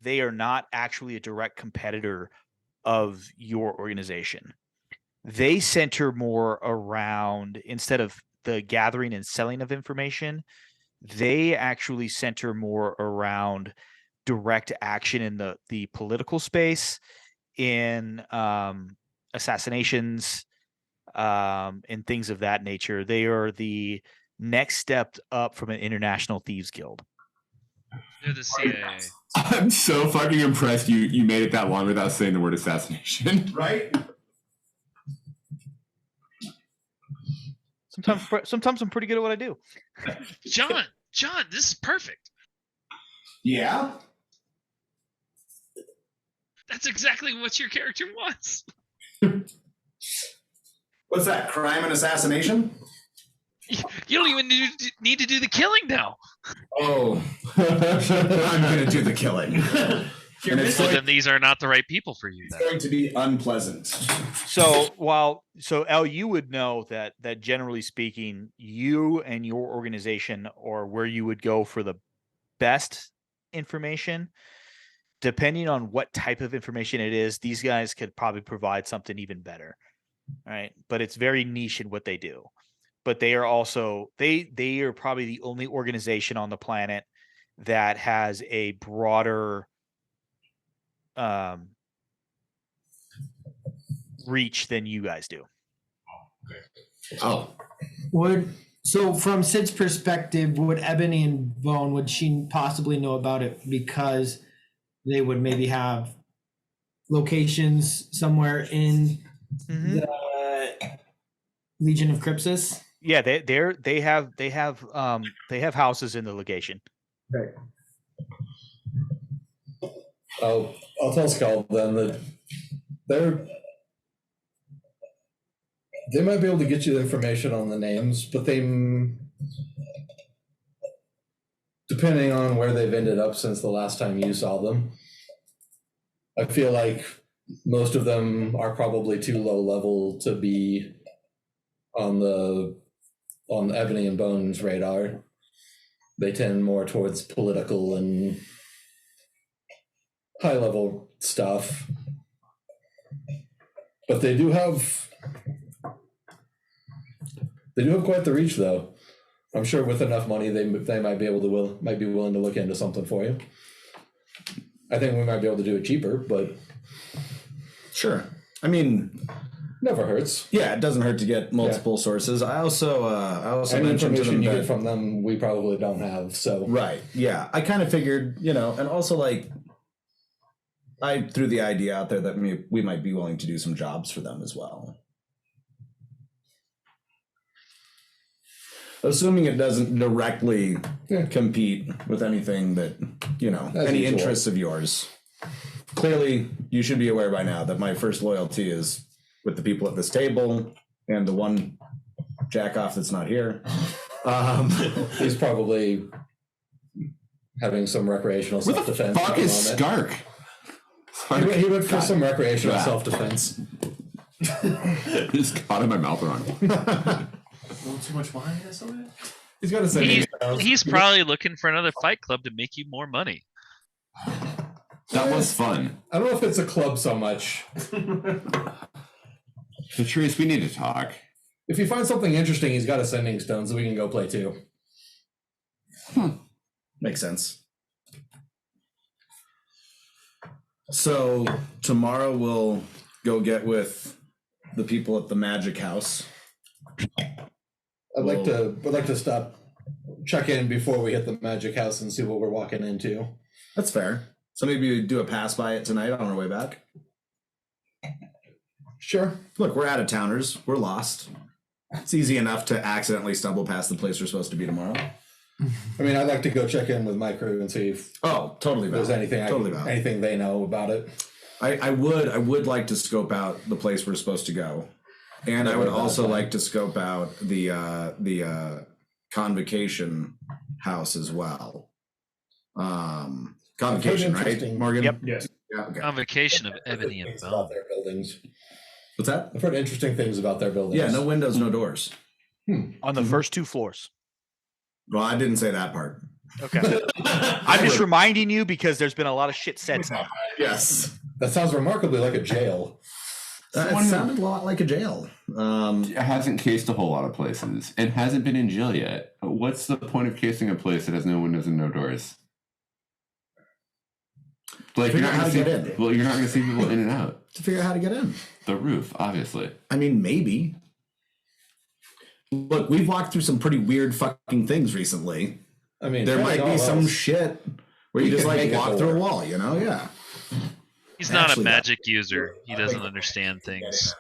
they are not actually a direct competitor of your organization. They center more around, instead of the gathering and selling of information, they actually center more around direct action in the political space, in assassinations, and things of that nature. They are the next step up from an international thieves guild. They're the CIA. I'm so fucking impressed you made it that long without saying the word assassination. Right? Sometimes I'm pretty good at what I do. John, this is perfect. Yeah? That's exactly what your character wants. What's that? Crime and assassination? You don't even need to do the killing now. Oh. I'm going to do the killing. And it's Well, then these are not the right people for you. Then. going to be unpleasant. So L, you would know that generally speaking, you and your organization are where you would go for the best information. Depending on what type of information it is, these guys could probably provide something even better. All right. But it's very niche in what they do. But they are also they are probably the only organization on the planet that has a broader reach than you guys do. Oh. So from Sid's perspective, would Ebony and Bone, would she possibly know about it because they would maybe have locations somewhere in Mhm. the Legion of Crypsis. Yeah, they have houses in the legation. Right. I'll tell Skull then that they might be able to get you the information on the names, but depending on where they've ended up since the last time you saw them, I feel like most of them are probably too low level to be on the Ebony and Bones radar. They tend more towards political and high level stuff. But they do have quite the reach, though. I'm sure with enough money, they might be willing to look into something for you. I think we might be able to do it cheaper, but Sure. I mean, never hurts. yeah, it doesn't hurt to get multiple sources. I also Any mentioned to information them you that, get from them, we probably don't have. So right. Yeah, I kind of figured, and also like I threw the idea out there that we might be willing to do some jobs for them as well. Assuming it doesn't directly compete with anything that, As any usual. interests of yours. Clearly, you should be aware by now that my first loyalty is with the people at this table and the one jack off that's not here. he's probably having some recrecreational Where the self-defense. fuck is Skark? He went for some recreational self-defense. Just caught in my mouth wrong. A little too much wine, I saw it. He's got a He's probably looking for another fight club to make you more money. That was fun. I don't know if it's a club so much. Patrice, we need to talk. If you find something interesting, he's got a sending stone, so we can go play too. Makes sense. So tomorrow we'll go get with the people at the Magic House. I'd like to stop, check in before we hit the Magic House and see what we're walking into. That's fair. So maybe we do a pass by it tonight on our way back. Sure. Look, we're out of towners. We're lost. It's easy enough to accidentally stumble past the place we're supposed to be tomorrow. I mean, I'd like to go check in with my crew and see if Oh, totally valid. there's anything Totally valid. anything they know about it. I would like to scope out the place we're supposed to go, and I would also like to scope out the convocation house as well. Convocation, right, Interesting. Morgan? Yep. Yes. Yeah. Okay. Convocation of Ebony and Things about Bone. their buildings. What's that? I've heard interesting things about their buildings. Yeah, no windows, no doors. On the first 2 floors. Well, I didn't say that part. Okay. I'm just reminding you because there's been a lot of shit said tonight. Yes. That sounds remarkably like a jail. It sounded a lot like a jail. It hasn't cased a whole lot of places and hasn't been in jail yet. What's the point of casing a place that has no windows and no doors? Like Figure out how to get in. Well, you're not going to see people in and out. To figure out how to get in. The roof, obviously. I mean, maybe. Look, we've walked through some pretty weird fucking things recently. I mean, There if might anything be some else, shit where We you just can like make a walk through a door. wall, Yeah. He's not a Actually, magic user. He doesn't understand things.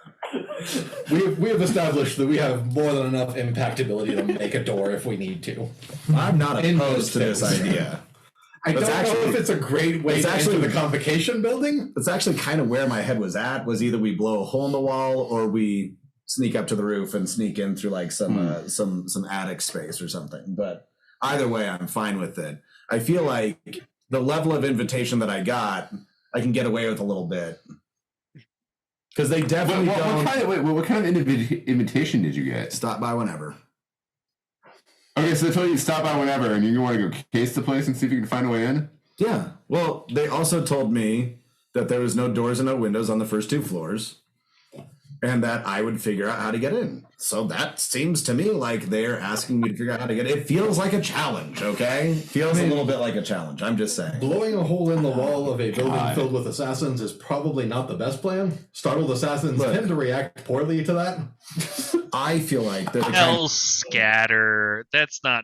we have established that we have more than enough impactability to make a door if we need to. I'm not In opposed most to this things. idea. I That's don't know actually- if it's a great way it's to actually- enter the convocation building. That's actually kind of where my head was at. Was either we blow a hole in the wall or we sneak up to the roof and sneak in through like some attic space or something. But either way, I'm fine with it. I feel like the level of invitation that I got, I can get away with a little bit because they definitely don't What kind of invitation did you get? stop by whenever. Okay, so they told you to stop by whenever, and you want to go case the place and see if you can find a way in? Yeah. Well, they also told me that there was no doors and no windows on the first 2 floors, and that I would figure out how to get in. So that seems to me like they're asking me to figure out how to get it. It feels like a challenge, okay? Feels a little bit like a challenge. I'm just saying. Blowing a hole in the wall of a building God. filled with assassins is probably not the best plan. Startled assassins Look. tend to react poorly to that. I feel like they're the kind- They'll scatter. That's not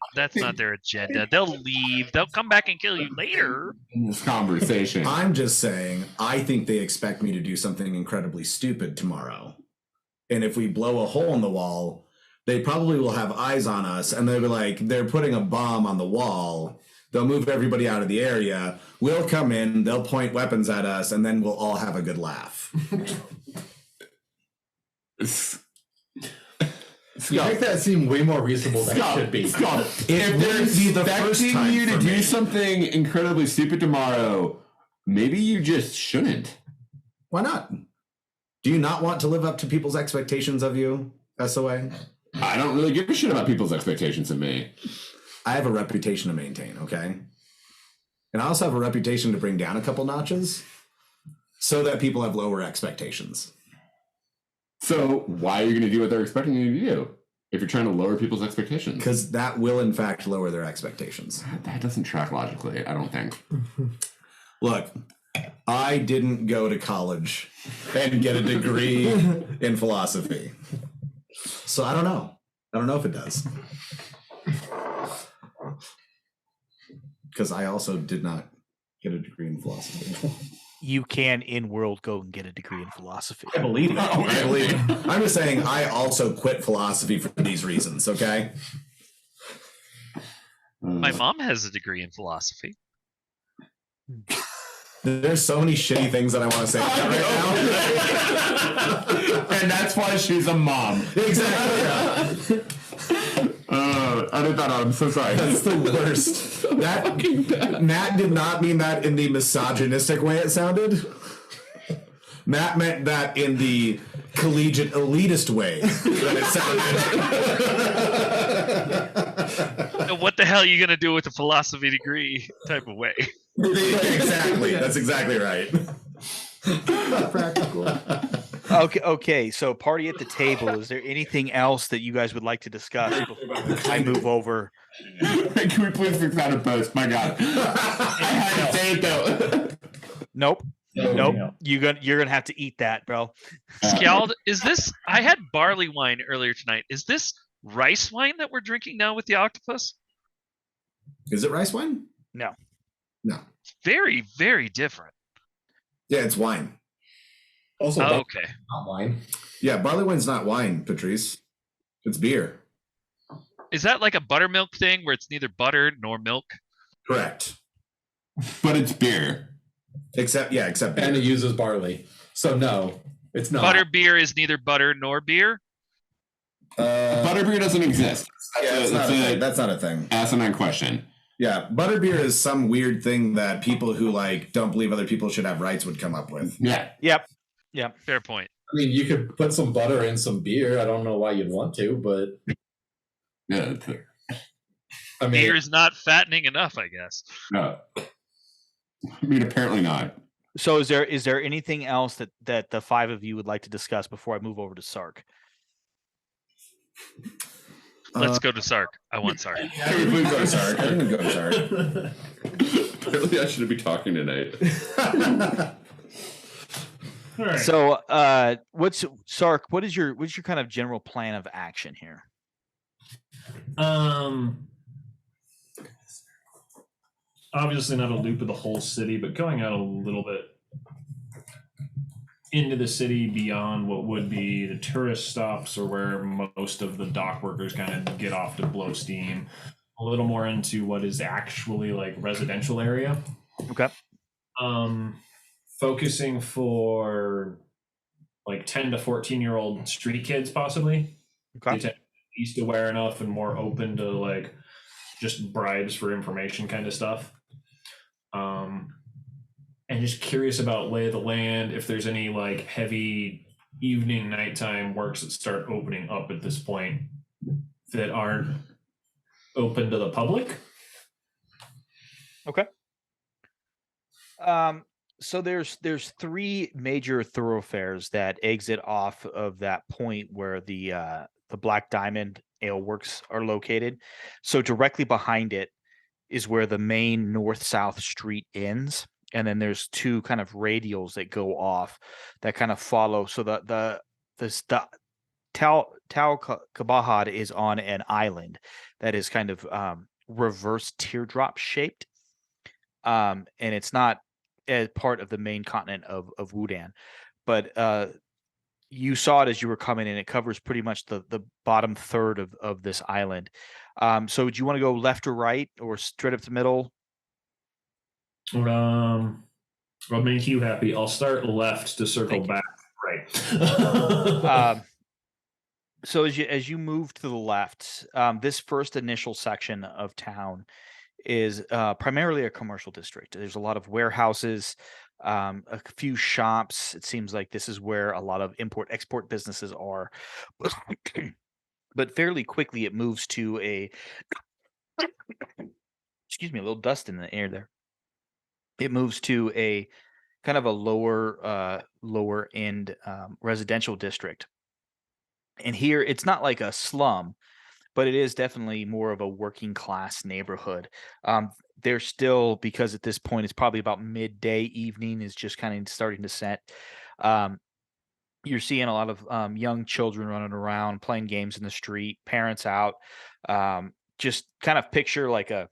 their agenda. They'll leave. They'll come back and kill you later. In this conversation. I'm just saying, I think they expect me to do something incredibly stupid tomorrow. And if we blow a hole in the wall, they probably will have eyes on us and they'll be like, they're putting a bomb on the wall. They'll move everybody out of the area. We'll come in, they'll point weapons at us, and then we'll all have a good laugh. You make that seem way more reasonable than it should be. Scott, It if they're wouldn't be the first expecting time you to for do me. something incredibly stupid tomorrow, maybe you just shouldn't. Why not? Do you not want to live up to people's expectations of you, SOA? I don't really give a shit about people's expectations of me. I have a reputation to maintain, okay? And I also have a reputation to bring down a couple notches so that people have lower expectations. So why are you going to do what they're expecting you to do if you're trying to lower people's expectations? Because that will, in fact, lower their expectations. That doesn't track logically, I don't think. Look, I didn't go to college and get a degree in philosophy. So I don't know. I don't know if it does. Because I also did not get a degree in philosophy. You can in world go and get a degree in philosophy. I believe it. I believe it. I'm just saying I also quit philosophy for these reasons, okay? My mom has a degree in philosophy. There's so many shitty things that I want to say right now. And that's why she's a mom. Exactly. Edit that out. I'm so sorry. That's the worst. That Matt did not mean that in the misogynistic way it sounded. Matt meant that in the collegiate elitist way that it sounded. What the hell are you gonna do with a philosophy degree type of way? Exactly. That's exactly right. Practical. Okay. So party at the table. Is there anything else that you guys would like to discuss before I move over? Can we please fix that in post? My God. I had to say it though. Nope. You're gonna have to eat that, bro. Skald, is this? I had barley wine earlier tonight. Is this rice wine that we're drinking now with the octopus? Is it rice wine? No. No. Very, very different. Yeah, it's wine. Also, Oh, that's okay. not wine. Yeah, barley wine's not wine, Patrice. It's beer. Is that like a buttermilk thing where it's neither butter nor milk? Correct. But it's beer. Except beer. And it uses barley. So no, it's not. Butter beer is neither butter nor beer. Butterbeer doesn't exist. Yeah, That's that's, not a a thing. That's not a thing. asinine question. Yeah, butterbeer is some weird thing that people who like don't believe other people should have rights would come up with. Yeah. Yep. Fair point. I mean, you could put some butter in some beer. I don't know why you'd want to, but Yeah. I mean, Beer is not fattening enough, I guess. No. I mean, apparently not. So is there anything else that the five of you would like to discuss before I move over to Sark? Let's go to Sark. I want Sark. Can we please go to Sark? I didn't go to Sark. Apparently, I shouldn't be talking tonight. All right. So what's Sark? What is your kind of general plan of action here? Obviously not a loop of the whole city, but going out a little bit into the city beyond what would be the tourist stops or where most of the dock workers kind of get off to blow steam. A little more into what is actually like residential area. Okay. Focusing for like 10 to 14-year-old street kids, possibly. Okay. They tend to be least aware enough and more open to like just bribes for information kind of stuff. And just curious about lay of the land, if there's any like heavy evening, nighttime works that start opening up at this point that aren't open to the public. Okay. So there's three major thoroughfares that exit off of that point where the the Black Diamond Ale Works are located. So directly behind it is where the main north-south street ends, and then there's two kind of radials that go off that kind of follow. So the Tal Kabahad is on an island that is kind of reverse teardrop shaped, and it's not as part of the main continent of Wudan, but you saw it as you were coming in. It covers pretty much the bottom third of this island. So do you want to go left or right or straight up the middle? I'll make you happy. I'll start left to circle Thank you. back right. So as you move to the left, this first initial section of town is primarily a commercial district. There's a lot of warehouses, a few shops. It seems like this is where a lot of import-export businesses are. But fairly quickly it moves to a excuse me, a little dust in the air there. It moves to a kind of a lower end residential district. And here it's not like a slum, but it is definitely more of a working class neighborhood. They're still, because at this point it's probably about midday, evening is just kind of starting to set. You're seeing a lot of young children running around, playing games in the street, parents out. Just kind of picture like a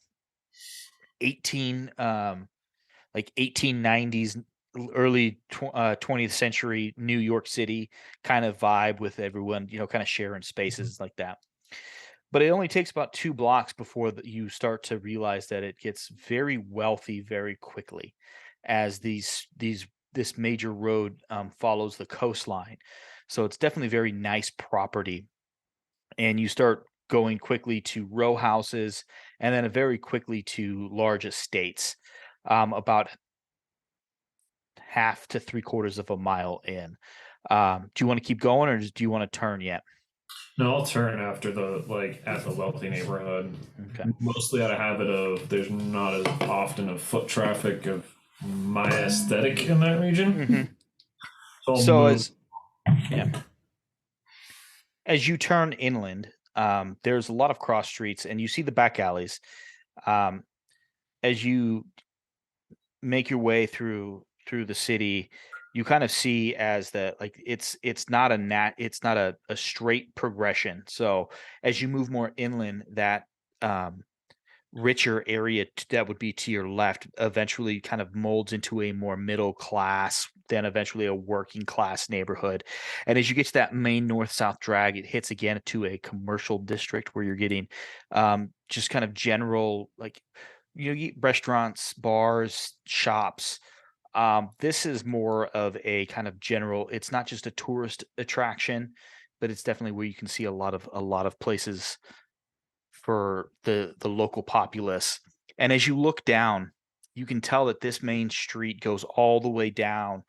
1890s, early 20th century New York City kind of vibe with everyone, kind of sharing spaces like that. But it only takes about 2 blocks before you start to realize that it gets very wealthy very quickly, as this major road follows the coastline. So it's definitely very nice property, and you start going quickly to row houses, and then very quickly to large estates, about half to 3/4 of a mile in. Do you want to keep going, or do you want to turn yet? No, I'll turn after at the wealthy neighborhood. Okay. Mostly out of habit of there's not as often of foot traffic of my aesthetic in that region. Mm-hmm. So as you turn inland, there's a lot of cross streets, and you see the back alleys. As you make your way through the city, you kind of see as it's not a straight progression. So as you move more inland, that richer area that would be to your left eventually kind of molds into a more middle class, then eventually a working class neighborhood. And as you get to that main north-south drag, it hits again to a commercial district where you're getting just kind of general, restaurants, bars, shops. This is more of a kind of general, it's not just a tourist attraction, but it's definitely where you can see a lot of places for the local populace. And as you look down, you can tell that this main street goes all the way down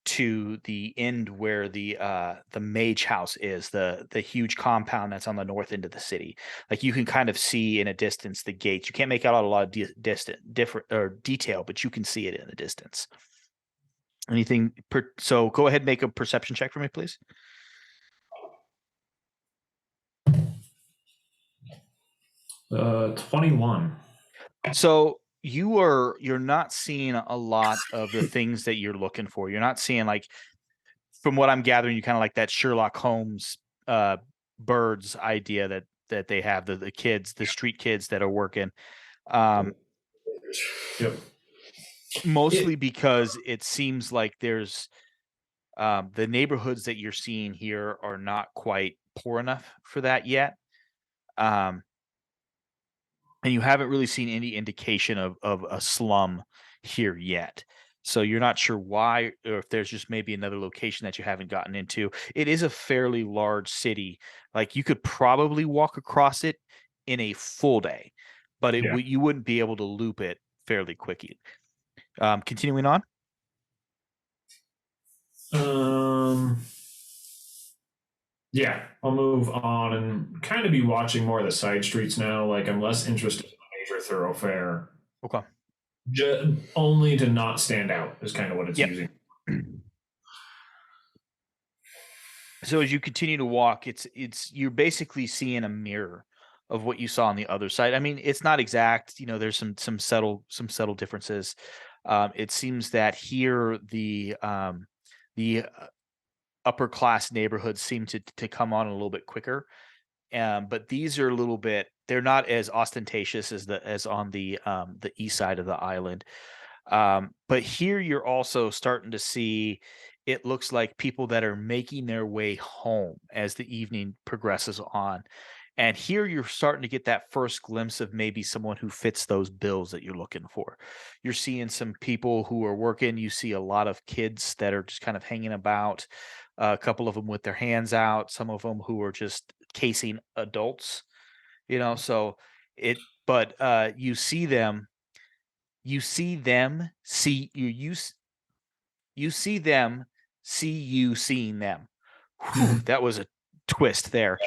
to the end where the Mage House is, the huge compound that's on the north end of the city. Like, you can kind of see in a distance the gates. You can't make out a lot of detail, but you can see it in the distance. So go ahead and make a perception check for me, please. 21. So you're not seeing a lot of the things that you're looking for. You're not seeing, from what I'm gathering, you kind of like that Sherlock Holmes birds idea that they have, the kids, the street kids that are working. Yep. Mostly because it seems like there's the neighborhoods that you're seeing here are not quite poor enough for that yet. And you haven't really seen any indication of a slum here yet. So you're not sure why, or if there's just maybe another location that you haven't gotten into. It is a fairly large city. Like, you could probably walk across it in a full day, but you wouldn't be able to loop it fairly quickly. Continuing on. Yeah, I'll move on and kind of be watching more of the side streets now. Like, I'm less interested in the major thoroughfare. Okay. Only to not stand out is kind of what it's using. So as you continue to walk, it's you're basically seeing a mirror of what you saw on the other side. I mean, it's not exact. You know, there's some subtle differences. It seems that here the upper class neighborhoods seem to come on a little bit quicker. But these are a little bit. They're not as ostentatious as on the east side of the island. But here you're also starting to see. It looks like people that are making their way home as the evening progresses on. And here you're starting to get that first glimpse of maybe someone who fits those bills that you're looking for. You're seeing some people who are working. You see a lot of kids that are just kind of hanging about, a couple of them with their hands out, some of them who are just casing adults, you know. So it, but you see them see you see them see you seeing them. Whew, that was a twist there.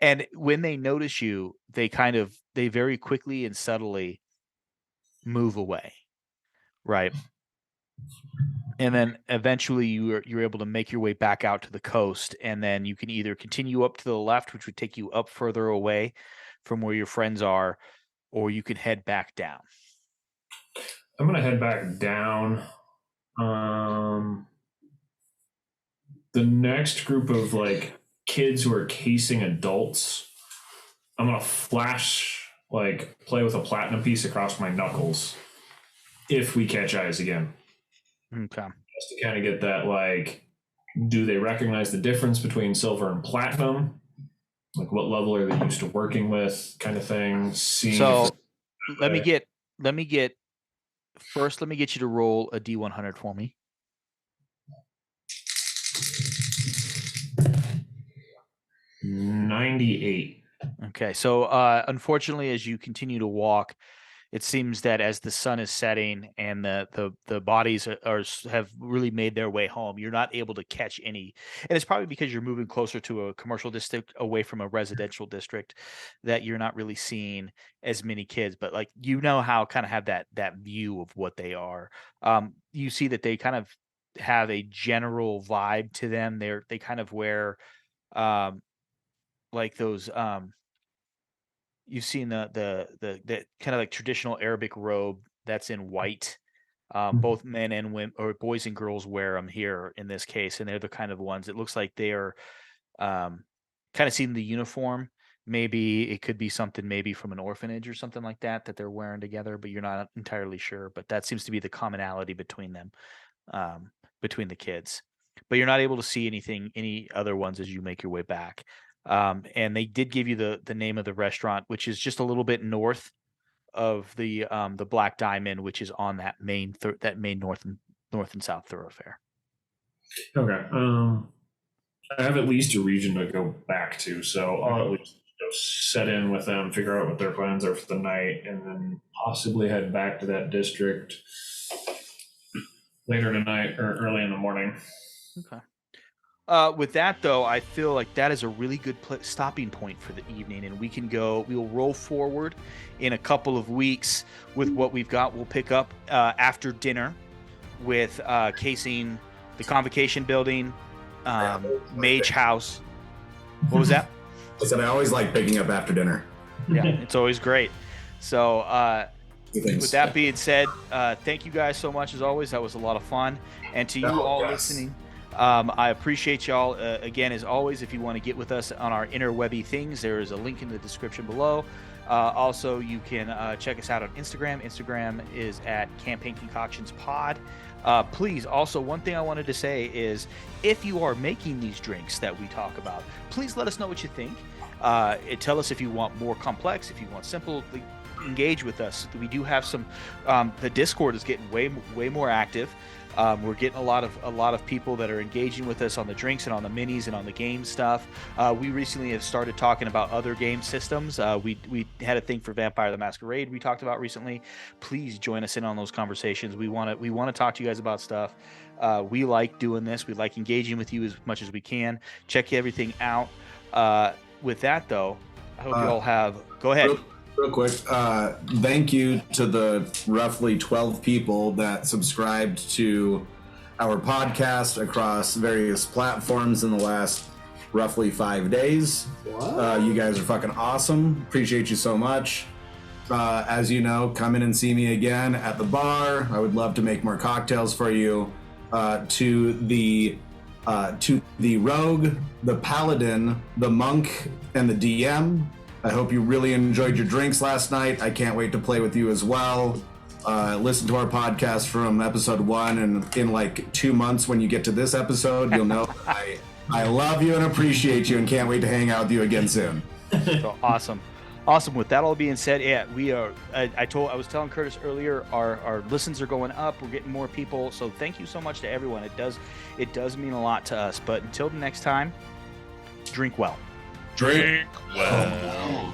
And when they notice you, they very quickly and subtly move away, right? And then eventually you're able to make your way back out to the coast, and then you can either continue up to the left, which would take you up further away from where your friends are, or you can head back down. I'm gonna head back down. The next group of like kids who are casing adults, I'm gonna play with a platinum piece across my knuckles if we catch eyes again. Okay. Just to kind of get that, like, do they recognize the difference between silver and platinum? Like, what level are they used to working with, kind of thing. So let me get first. Let me get you to roll a D100 for me. 98. Okay, so unfortunately, as you continue to walk, it seems that as the sun is setting and the bodies have really made their way home, you're not able to catch any. And it's probably because you're moving closer to a commercial district away from a residential district that you're not really seeing as many kids. But like, you know how kind of have that view of what they are. You see that they kind of have a general vibe to them. They kind of wear like those you've seen the kind of like traditional Arabic robe that's in white. Both men and women, or boys and girls, wear them here in this case, and they're the kind of ones. It looks like they are kind of seeing the uniform. Maybe it could be something maybe from an orphanage or something like that they're wearing together, but you're not entirely sure. But that seems to be the commonality between them, between the kids. But you're not able to see any other ones as you make your way back. And they did give you the name of the restaurant, which is just a little bit north of the Black Diamond, which is on that main north and south thoroughfare. Okay. I have at least a region to go back to, so I'll at least go set in with them, figure out what their plans are for the night, and then possibly head back to that district later tonight or early in the morning. Okay. With that, though, I feel like that is a really good stopping point for the evening, and we'll roll forward in a couple of weeks with what we've got. We'll pick up after dinner with casing the Convocation Building, Mage House. What was that? I said I always like picking up after dinner. Yeah, it's always great. So with that being said, thank you guys so much as always. That was a lot of fun. And to you all listening, I appreciate y'all. Again, as always, if you want to get with us on our interwebby things, there is a link in the description below. Also, you can check us out on Instagram. Instagram is at Campaign Concoctions Pod. Please, also, one thing I wanted to say is, if you are making these drinks that we talk about, please let us know what you think. Tell us if you want more complex, if you want simple. Engage with us. We do have some. The Discord is getting way more active. We're getting a lot of people that are engaging with us on the drinks and on the minis and on the game stuff. We recently have started talking about other game systems. We had a thing for Vampire the Masquerade we talked about recently. Please join us in on those conversations. We want to talk to you guys about stuff. We like doing this. We like engaging with you as much as we can. Check everything out. With that, though, I hope you all have. Go ahead. Real quick, thank you to the roughly 12 people that subscribed to our podcast across various platforms in the last roughly 5 days. You guys are fucking awesome. Appreciate you so much. As you know, come in and see me again at the bar. I would love to make more cocktails for you. To the rogue, the paladin, the monk, and the DM. I hope you really enjoyed your drinks last night. I can't wait to play with you as well. Listen to our podcast from episode 1, and in like 2 months when you get to this episode, you'll know I love you and appreciate you and can't wait to hang out with you again soon. So awesome. Awesome. With that all being said, yeah, we are. I was telling Curtis earlier, our listens are going up. We're getting more people. So thank you so much to everyone. It does mean a lot to us. But until the next time, drink well. Drink well.